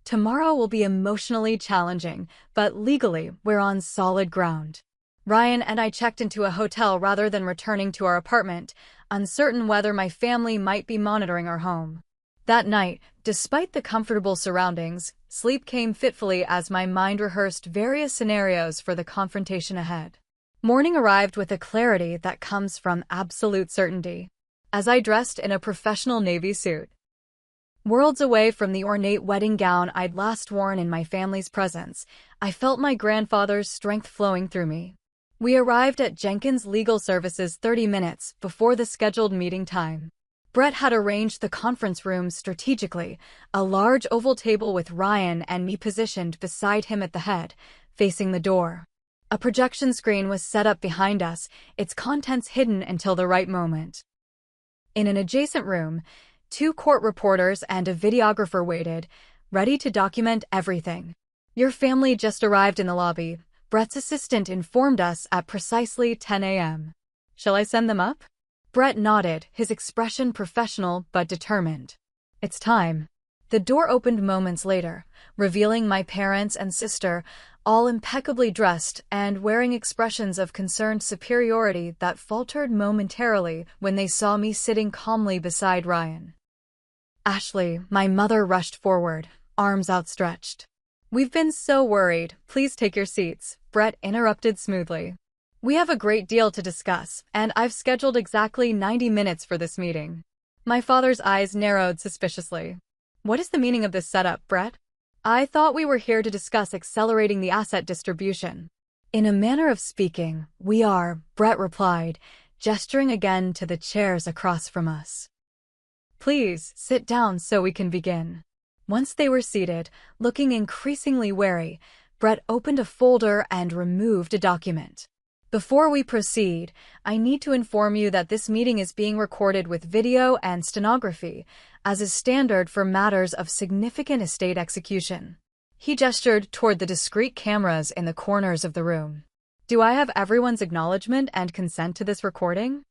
Tomorrow will be emotionally challenging, but legally we're on solid ground. Ryan and I checked into a hotel rather than returning to our apartment, uncertain whether my family might be monitoring our home. That night, despite the comfortable surroundings, sleep came fitfully as my mind rehearsed various scenarios for the confrontation ahead. Morning arrived with a clarity that comes from absolute certainty, as I dressed in a professional navy suit. Worlds away from the ornate wedding gown I'd last worn in my family's presence, I felt my grandfather's strength flowing through me. We arrived at Jenkins Legal Services 30 minutes before the scheduled meeting time. Brett had arranged the conference room strategically, a large oval table with Ryan and me positioned beside him at the head, facing the door. A projection screen was set up behind us, its contents hidden until the right moment. In an adjacent room, 2 court reporters and a videographer waited, ready to document everything. Your family just arrived in the lobby, Brett's assistant informed us at precisely 10 a.m. Shall I send them up? Brett nodded, his expression professional but determined. It's time. The door opened moments later, revealing my parents and sister, all impeccably dressed and wearing expressions of concerned superiority that faltered momentarily when they saw me sitting calmly beside Ryan. "Ashley," my mother rushed forward, arms outstretched. "We've been so worried. Please take your seats," Brett interrupted smoothly. "We have a great deal to discuss, and I've scheduled exactly 90 minutes for this meeting." My father's eyes narrowed suspiciously. "What is the meaning of this setup, Brett?" "I thought we were here to discuss accelerating the asset distribution." "In a manner of speaking, we are," Brett replied, gesturing again to the chairs across from us. "Please, sit down so we can begin." Once they were seated, looking increasingly wary, Brett opened a folder and removed a document. "Before we proceed, I need to inform you that this meeting is being recorded with video and stenography, as is standard for matters of significant estate execution." He gestured toward the discrete cameras in the corners of the room. "Do I have everyone's acknowledgement and consent to this recording?"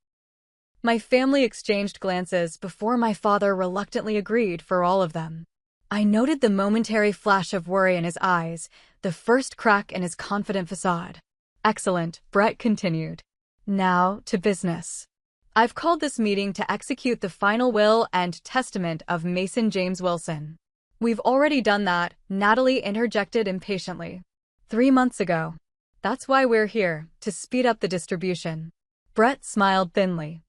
My family exchanged glances before my father reluctantly agreed for all of them. I noted the momentary flash of worry in his eyes, the first crack in his confident facade. "Excellent," Brett continued. "Now, to business. I've called this meeting to execute the final will and testament of Mason James Wilson." "We've already done that," Natalie interjected impatiently. 3 months ago. That's why we're here, to speed up the distribution." Brett smiled thinly.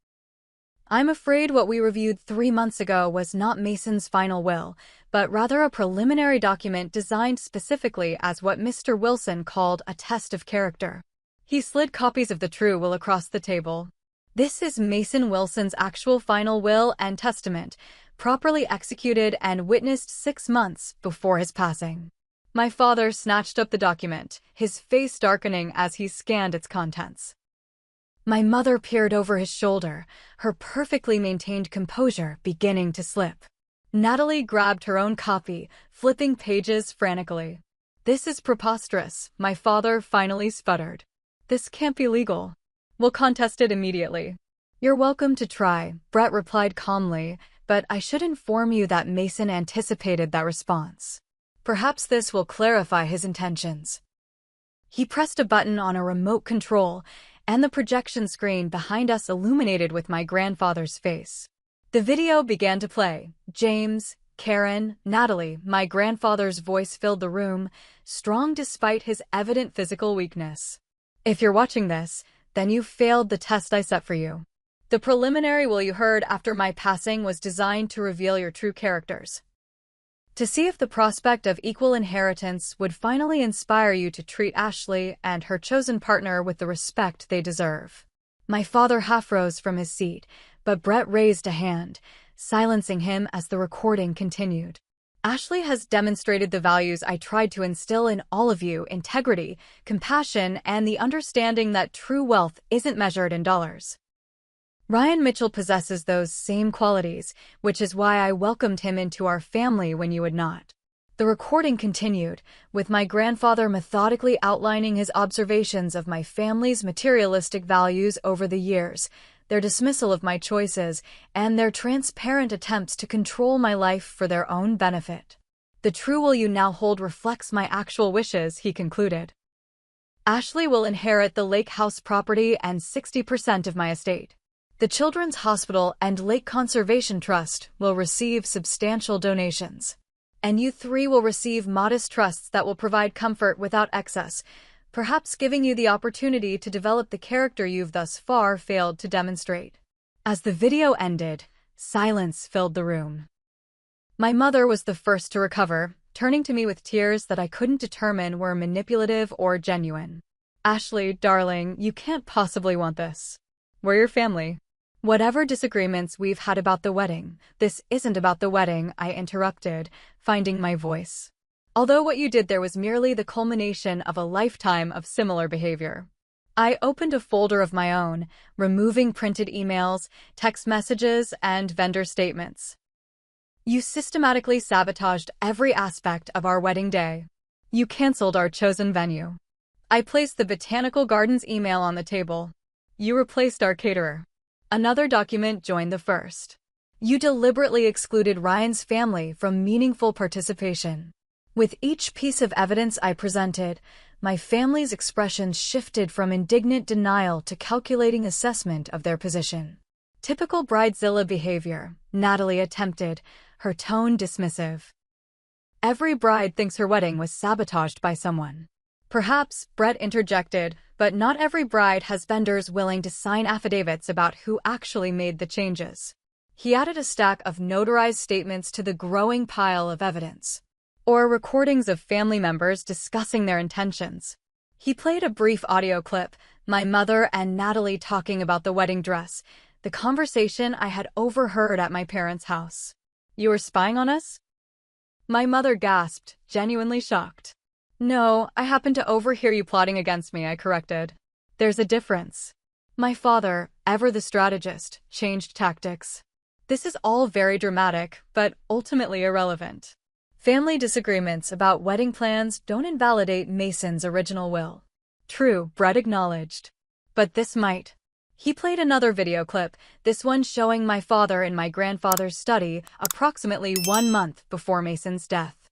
"I'm afraid what we reviewed 3 months ago was not Mason's final will, but rather a preliminary document designed specifically as what Mr. Wilson called a test of character." He slid copies of the true will across the table. "This is Mason Wilson's actual final will and testament, properly executed and witnessed 6 months before his passing." My father snatched up the document, his face darkening as he scanned its contents. My mother peered over his shoulder, her perfectly maintained composure beginning to slip. Natalie grabbed her own copy, flipping pages frantically. "This is preposterous," my father finally sputtered. "This can't be legal. We'll contest it immediately." "You're welcome to try," Brett replied calmly, "but I should inform you that Mason anticipated that response. Perhaps this will clarify his intentions." He pressed a button on a remote control, and the projection screen behind us illuminated with my grandfather's face. The video began to play. James, Karen, Natalie, my grandfather's voice filled the room, strong despite his evident physical weakness. "If you're watching this, then you failed the test I set for you. The preliminary will you heard after my passing was designed to reveal your true characters. To see if the prospect of equal inheritance would finally inspire you to treat Ashley and her chosen partner with the respect they deserve." My father half rose from his seat, but Brett raised a hand, silencing him as the recording continued. "Ashley has demonstrated the values I tried to instill in all of you: integrity, compassion, and the understanding that true wealth isn't measured in dollars. Ryan Mitchell possesses those same qualities, which is why I welcomed him into our family when you would not." The recording continued, with my grandfather methodically outlining his observations of my family's materialistic values over the years, their dismissal of my choices, and their transparent attempts to control my life for their own benefit. "The true will you now hold reflects my actual wishes," he concluded. "Ashley will inherit the Lake House property and 60% of my estate. The Children's Hospital and Lake Conservation Trust will receive substantial donations. And you 3 will receive modest trusts that will provide comfort without excess, perhaps giving you the opportunity to develop the character you've thus far failed to demonstrate." As the video ended, silence filled the room. My mother was the first to recover, turning to me with tears that I couldn't determine were manipulative or genuine. "Ashley, darling, you can't possibly want this. We're your family. Whatever disagreements we've had about the wedding, this isn't about the wedding," I interrupted, finding my voice. "Although what you did there was merely the culmination of a lifetime of similar behavior." I opened a folder of my own, removing printed emails, text messages, and vendor statements. "You systematically sabotaged every aspect of our wedding day. You canceled our chosen venue. I placed the Botanical Gardens email on the table. You replaced our caterer." Another document joined the first. You deliberately excluded Ryan's family from meaningful participation. With each piece of evidence I presented, my family's expressions shifted from indignant denial to calculating assessment of their position. Typical bridezilla behavior, Natalie attempted, her tone dismissive. Every bride thinks her wedding was sabotaged by someone. Perhaps, Brett interjected, but not every bride has vendors willing to sign affidavits about who actually made the changes. He added a stack of notarized statements to the growing pile of evidence, or recordings of family members discussing their intentions. He played a brief audio clip, my mother and Natalie talking about the wedding dress, the conversation I had overheard at my parents' house. "You were spying on us?" My mother gasped, genuinely shocked. "No, I happened to overhear you plotting against me," I corrected. "There's a difference." My father, ever the strategist, changed tactics. This is all very dramatic, but ultimately irrelevant. Family disagreements about wedding plans don't invalidate Mason's original will. True, Brett acknowledged. But this might. He played another video clip, this one showing my father in my grandfather's study approximately 1 month before Mason's death.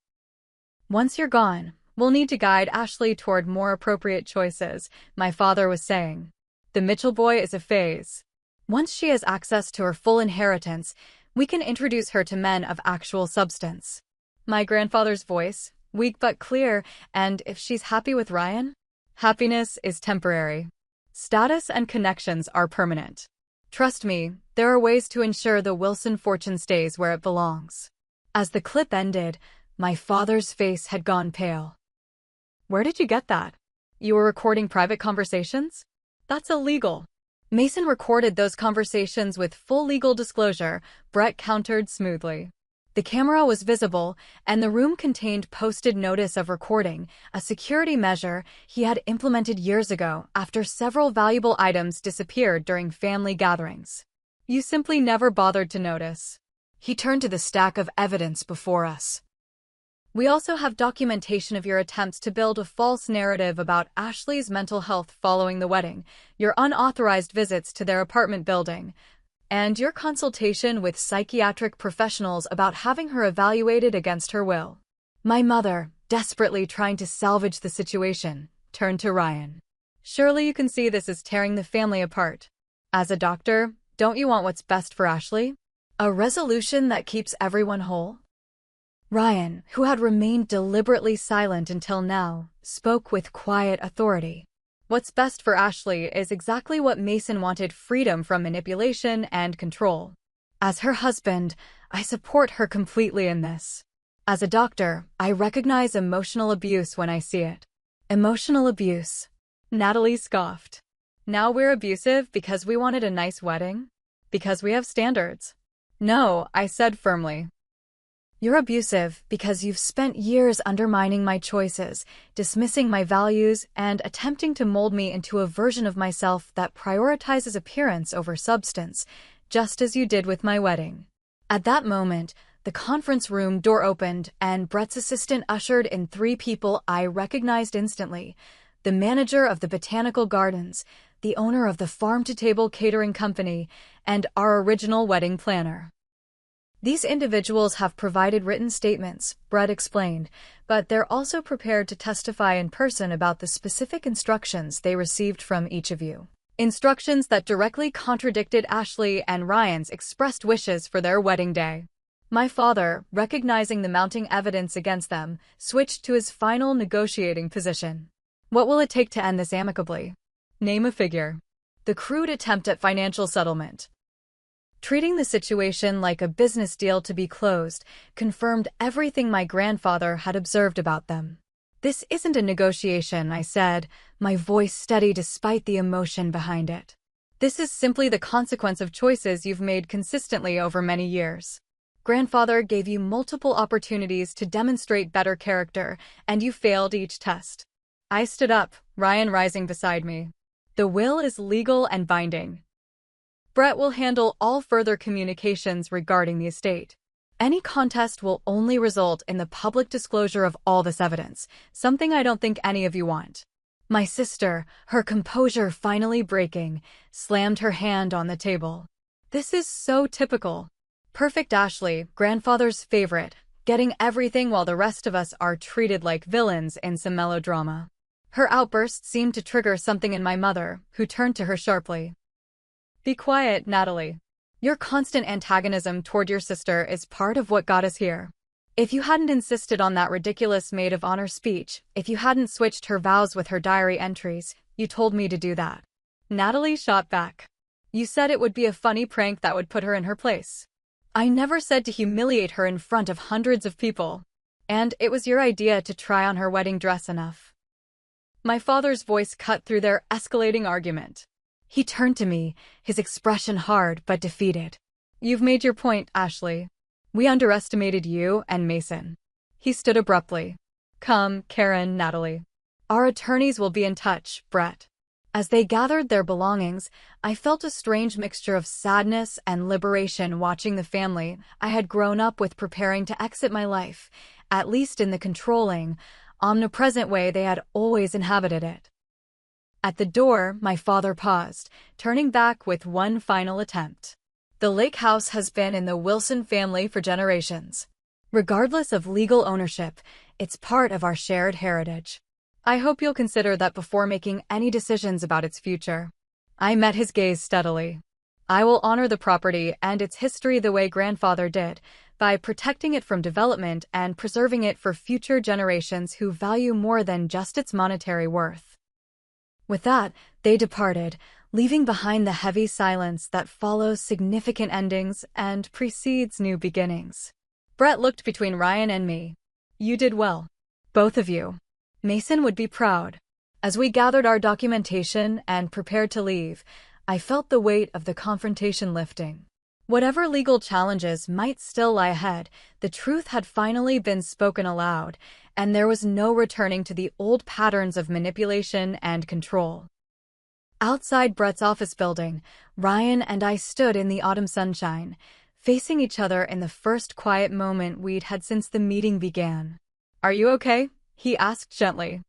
"Once you're gone, we'll need to guide Ashley toward more appropriate choices," my father was saying. "The Mitchell boy is a phase. Once she has access to her full inheritance, we can introduce her to men of actual substance." My grandfather's voice, weak but clear, "And if she's happy with Ryan?" "Happiness is temporary. Status and connections are permanent. Trust me, there are ways to ensure the Wilson fortune stays where it belongs." As the clip ended, my father's face had gone pale. "Where did you get that? You were recording private conversations? That's illegal." Mason recorded those conversations with full legal disclosure, Brett countered smoothly. The camera was visible, and the room contained posted notice of recording, a security measure he had implemented years ago after several valuable items disappeared during family gatherings. "You simply never bothered to notice." He turned to the stack of evidence before us. "We also have documentation of your attempts to build a false narrative about Ashley's mental health following the wedding, your unauthorized visits to their apartment building, and your consultation with psychiatric professionals about having her evaluated against her will." My mother, desperately trying to salvage the situation, turned to Ryan. "Surely you can see this is tearing the family apart. As a doctor, don't you want what's best for Ashley? A resolution that keeps everyone whole?" Ryan, who had remained deliberately silent until now, spoke with quiet authority. "What's best for Ashley is exactly what Mason wanted: freedom from manipulation and control. As her husband, I support her completely in this. As a doctor, I recognize emotional abuse when I see it." "Emotional abuse?" Natalie scoffed. "Now we're abusive because we wanted a nice wedding? Because we have standards?" "No," I said firmly. "You're abusive because you've spent years undermining my choices, dismissing my values, and attempting to mold me into a version of myself that prioritizes appearance over substance, just as you did with my wedding." At that moment, the conference room door opened and Brett's assistant ushered in 3 people I recognized instantly: the manager of the Botanical Gardens, the owner of the farm-to-table catering company, and our original wedding planner. "These individuals have provided written statements," Brett explained, "but they're also prepared to testify in person about the specific instructions they received from each of you. Instructions that directly contradicted Ashley and Ryan's expressed wishes for their wedding day." My father, recognizing the mounting evidence against them, switched to his final negotiating position. "What will it take to end this amicably? Name a figure." The crude attempt at financial settlement. Treating the situation like a business deal to be closed confirmed everything my grandfather had observed about them. "This isn't a negotiation," I said, my voice steady despite the emotion behind it. "This is simply the consequence of choices you've made consistently over many years. Grandfather gave you multiple opportunities to demonstrate better character, and you failed each test." I stood up, Ryan rising beside me. "The will is legal and binding. Brett will handle all further communications regarding the estate. Any contest will only result in the public disclosure of all this evidence, something I don't think any of you want." My sister, her composure finally breaking, slammed her hand on the table. "This is so typical. Perfect Ashley, grandfather's favorite, getting everything while the rest of us are treated like villains in some melodrama. Her outburst seemed to trigger something in my mother, who turned to her sharply. Be quiet, Natalie. Your constant antagonism toward your sister is part of what got us here. If you hadn't insisted on that ridiculous maid of honor speech, if you hadn't switched her vows with her diary entries, you told me to do that. Natalie shot back. You said it would be a funny prank that would put her in her place. I never said to humiliate her in front of hundreds of people. And it was your idea to try on her wedding dress enough. My father's voice cut through their escalating argument. He turned to me, his expression hard but defeated. You've made your point, Ashley. We underestimated you and Mason. He stood abruptly. Come, Karen, Natalie. Our attorneys will be in touch, Brett. As they gathered their belongings, I felt a strange mixture of sadness and liberation watching the family I had grown up with preparing to exit my life, at least in the controlling, omnipresent way they had always inhabited it. At the door, my father paused, turning back with one final attempt. The Lake House has been in the Wilson family for generations. Regardless of legal ownership, it's part of our shared heritage. I hope you'll consider that before making any decisions about its future. I met his gaze steadily. I will honor the property and its history the way grandfather did, by protecting it from development and preserving it for future generations who value more than just its monetary worth. With that, they departed, leaving behind the heavy silence that follows significant endings and precedes new beginnings. Brett looked between Ryan and me. You did well. Both of you. Mason would be proud. As we gathered our documentation and prepared to leave, I felt the weight of the confrontation lifting. Whatever legal challenges might still lie ahead, the truth had finally been spoken aloud, and there was no returning to the old patterns of manipulation and control. Outside Brett's office building, Ryan and I stood in the autumn sunshine, facing each other in the first quiet moment we'd had since the meeting began. Are you okay? He asked gently.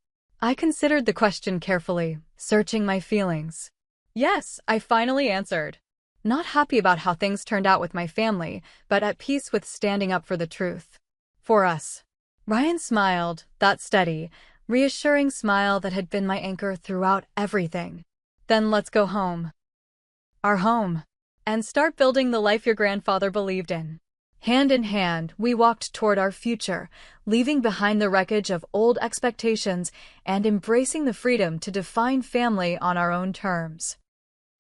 I considered the question carefully, searching my feelings. Yes, I finally answered. Not happy about how things turned out with my family, but at peace with standing up for the truth. For us. Ryan smiled, that steady, reassuring smile that had been my anchor throughout everything. Then let's go home. Our home. And start building the life your grandfather believed in. Hand in hand, we walked toward our future, leaving behind the wreckage of old expectations and embracing the freedom to define family on our own terms.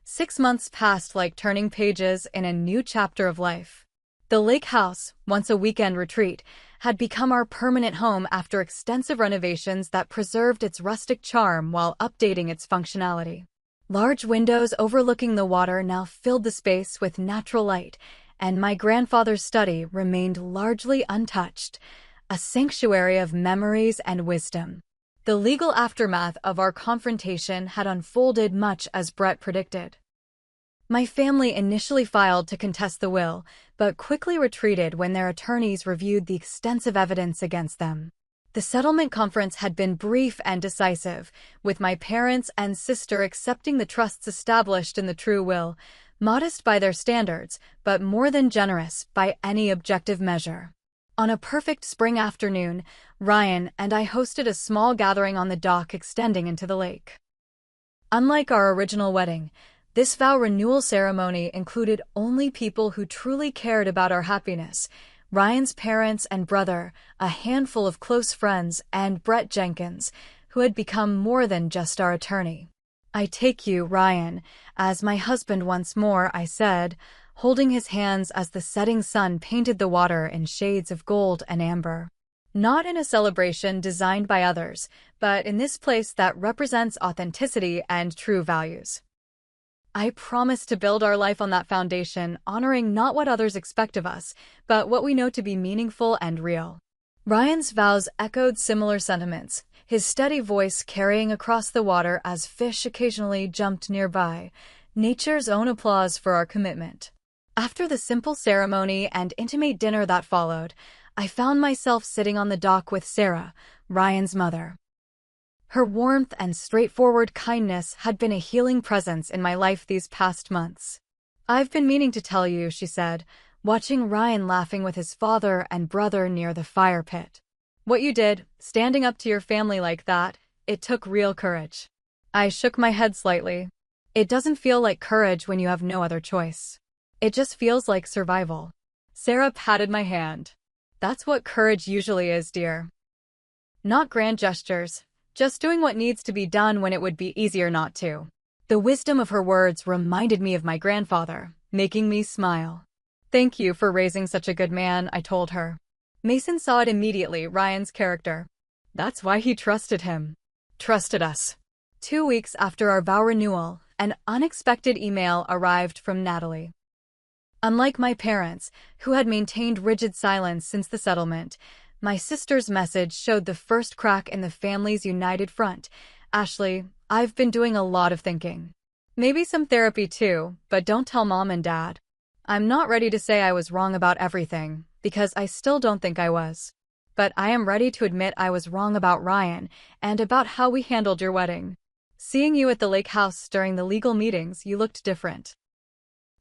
6 months passed like turning pages in a new chapter of life. The Lake House, once a weekend retreat, had become our permanent home after extensive renovations that preserved its rustic charm while updating its functionality. Large windows overlooking the water now filled the space with natural light, and my grandfather's study remained largely untouched, a sanctuary of memories and wisdom. The legal aftermath of our confrontation had unfolded much as Brett predicted. My family initially filed to contest the will, but quickly retreated when their attorneys reviewed the extensive evidence against them. The settlement conference had been brief and decisive, with my parents and sister accepting the trusts established in the true will, modest by their standards, but more than generous by any objective measure. On a perfect spring afternoon, Ryan and I hosted a small gathering on the dock extending into the lake. Unlike our original wedding, this vow renewal ceremony included only people who truly cared about our happiness: Ryan's parents and brother, a handful of close friends, and Brett Jenkins, who had become more than just our attorney. I take you, Ryan, as my husband once more, I said, holding his hands as the setting sun painted the water in shades of gold and amber. Not in a celebration designed by others, but in this place that represents authenticity and true values. I promise to build our life on that foundation, honoring not what others expect of us, but what we know to be meaningful and real. Ryan's vows echoed similar sentiments, his steady voice carrying across the water as fish occasionally jumped nearby, nature's own applause for our commitment. After the simple ceremony and intimate dinner that followed, I found myself sitting on the dock with Sarah, Ryan's mother. Her warmth and straightforward kindness had been a healing presence in my life these past months. I've been meaning to tell you, she said, watching Ryan laughing with his father and brother near the fire pit. What you did, standing up to your family like that, it took real courage. I shook my head slightly. It doesn't feel like courage when you have no other choice. It just feels like survival. Sarah patted my hand. That's what courage usually is, dear. Not grand gestures, just doing what needs to be done when it would be easier not to. The wisdom of her words reminded me of my grandfather, making me smile. Thank you for raising such a good man, I told her. Mason saw it immediately, Ryan's character. That's why he trusted him. Trusted us. 2 weeks after our vow renewal, an unexpected email arrived from Natalie. Unlike my parents, who had maintained rigid silence since the settlement, my sister's message showed the first crack in the family's united front. Ashley, I've been doing a lot of thinking. Maybe some therapy too, but don't tell Mom and Dad. I'm not ready to say I was wrong about everything, because I still don't think I was. But I am ready to admit I was wrong about Ryan and about how we handled your wedding. Seeing you at the lake house during the legal meetings, you looked different.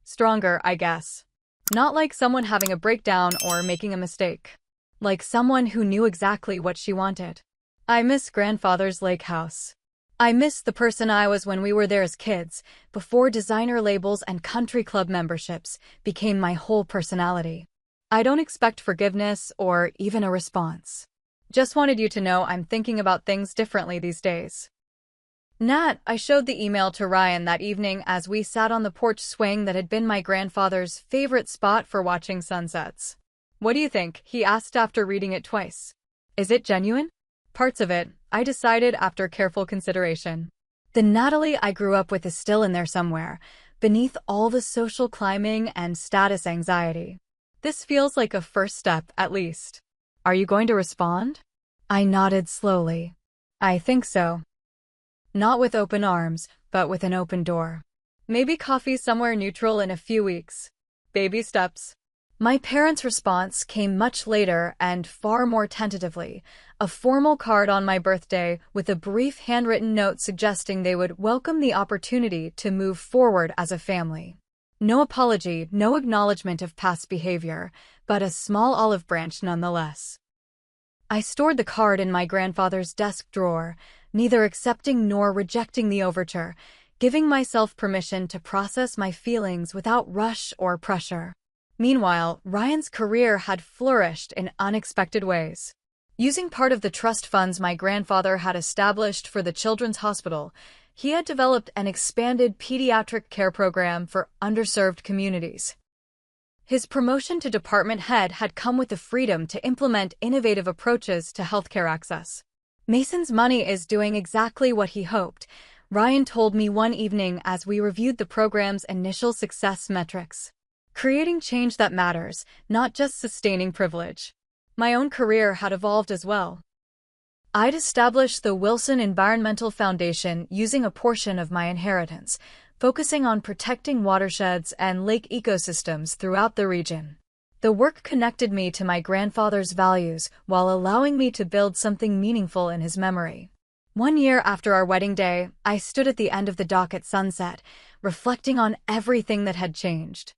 Stronger, I guess. Not like someone having a breakdown or making a mistake. Like someone who knew exactly what she wanted. I miss grandfather's lake house. I miss the person I was when we were there as kids, before designer labels and country club memberships became my whole personality. I don't expect forgiveness or even a response. Just wanted you to know I'm thinking about things differently these days. Nat, I showed the email to Ryan that evening as we sat on the porch swing that had been my grandfather's favorite spot for watching sunsets. What do you think? He asked after reading it twice. Is it genuine? Parts of it, I decided after careful consideration. The Natalie I grew up with is still in there somewhere, beneath all the social climbing and status anxiety. This feels like a first step, at least. Are you going to respond? I nodded slowly. I think so. Not with open arms, but with an open door. Maybe coffee somewhere neutral in a few weeks. Baby steps. My parents' response came much later and far more tentatively, a formal card on my birthday with a brief handwritten note suggesting they would welcome the opportunity to move forward as a family. No apology, no acknowledgement of past behavior, but a small olive branch nonetheless. I stored the card in my grandfather's desk drawer, neither accepting nor rejecting the overture, giving myself permission to process my feelings without rush or pressure. Meanwhile, Ryan's career had flourished in unexpected ways. Using part of the trust funds my grandfather had established for the Children's Hospital, he had developed an expanded pediatric care program for underserved communities. His promotion to department head had come with the freedom to implement innovative approaches to healthcare access. Mason's money is doing exactly what he hoped, Ryan told me one evening as we reviewed the program's initial success metrics. Creating change that matters, not just sustaining privilege. My own career had evolved as well. I'd established the Wilson Environmental Foundation using a portion of my inheritance, focusing on protecting watersheds and lake ecosystems throughout the region. The work connected me to my grandfather's values while allowing me to build something meaningful in his memory. 1 year after our wedding day, I stood at the end of the dock at sunset, reflecting on everything that had changed.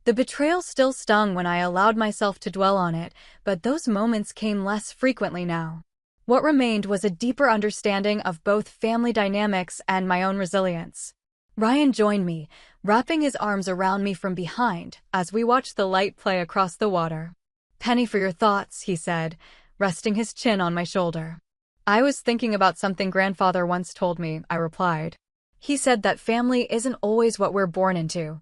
The betrayal still stung when I allowed myself to dwell on it, but those moments came less frequently now. What remained was a deeper understanding of both family dynamics and my own resilience. Ryan joined me, wrapping his arms around me from behind as we watched the light play across the water. "Penny for your thoughts," he said, resting his chin on my shoulder. "I was thinking about something Grandfather once told me," I replied. "He said that family isn't always what we're born into.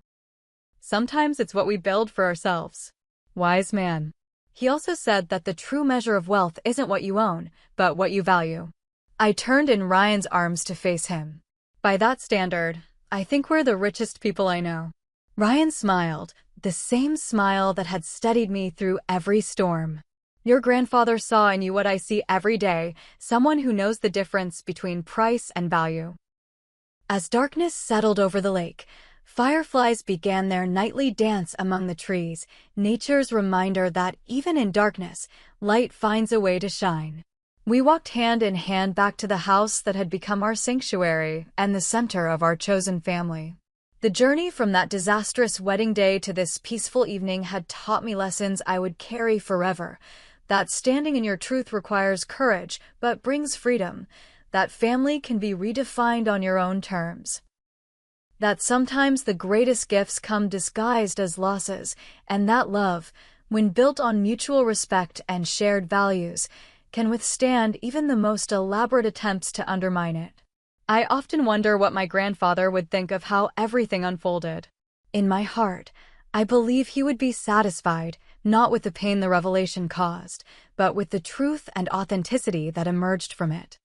Sometimes it's what we build for ourselves." Wise man. He also said that the true measure of wealth isn't what you own, but what you value. I turned in Ryan's arms to face him. By that standard, I think we're the richest people I know. Ryan smiled, the same smile that had steadied me through every storm. Your grandfather saw in you what I see every day, someone who knows the difference between price and value. As darkness settled over the lake, fireflies began their nightly dance among the trees, nature's reminder that even in darkness, light finds a way to shine. We walked hand in hand back to the house that had become our sanctuary and the center of our chosen family. The journey from that disastrous wedding day to this peaceful evening had taught me lessons I would carry forever. That standing in your truth requires courage, but brings freedom. That family can be redefined on your own terms. That sometimes the greatest gifts come disguised as losses, and that love, when built on mutual respect and shared values, can withstand even the most elaborate attempts to undermine it. I often wonder what my grandfather would think of how everything unfolded. In my heart, I believe he would be satisfied, not with the pain the revelation caused, but with the truth and authenticity that emerged from it.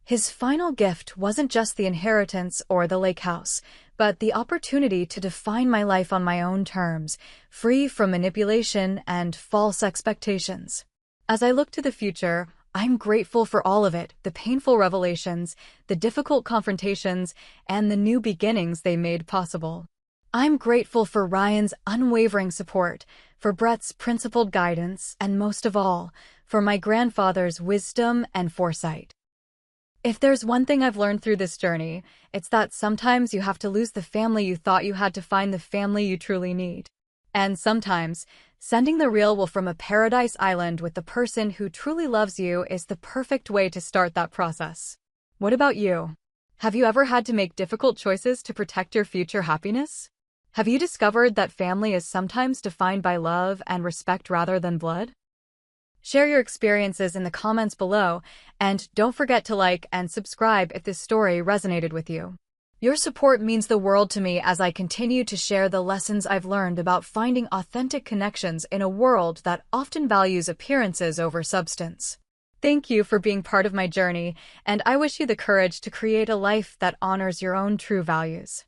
His final gift wasn't just the inheritance or the lake house, but the opportunity to define my life on my own terms, free from manipulation and false expectations. As I look to the future, I'm grateful for all of it, the painful revelations, the difficult confrontations, and the new beginnings they made possible. I'm grateful for Ryan's unwavering support, for Brett's principled guidance, and most of all, for my grandfather's wisdom and foresight. If there's one thing I've learned through this journey, it's that sometimes you have to lose the family you thought you had to find the family you truly need. And sometimes, sending the real will from a paradise island with the person who truly loves you is the perfect way to start that process. What about you? Have you ever had to make difficult choices to protect your future happiness? Have you discovered that family is sometimes defined by love and respect rather than blood? Share your experiences in the comments below, and don't forget to like and subscribe if this story resonated with you. Your support means the world to me as I continue to share the lessons I've learned about finding authentic connections in a world that often values appearances over substance. Thank you for being part of my journey, and I wish you the courage to create a life that honors your own true values.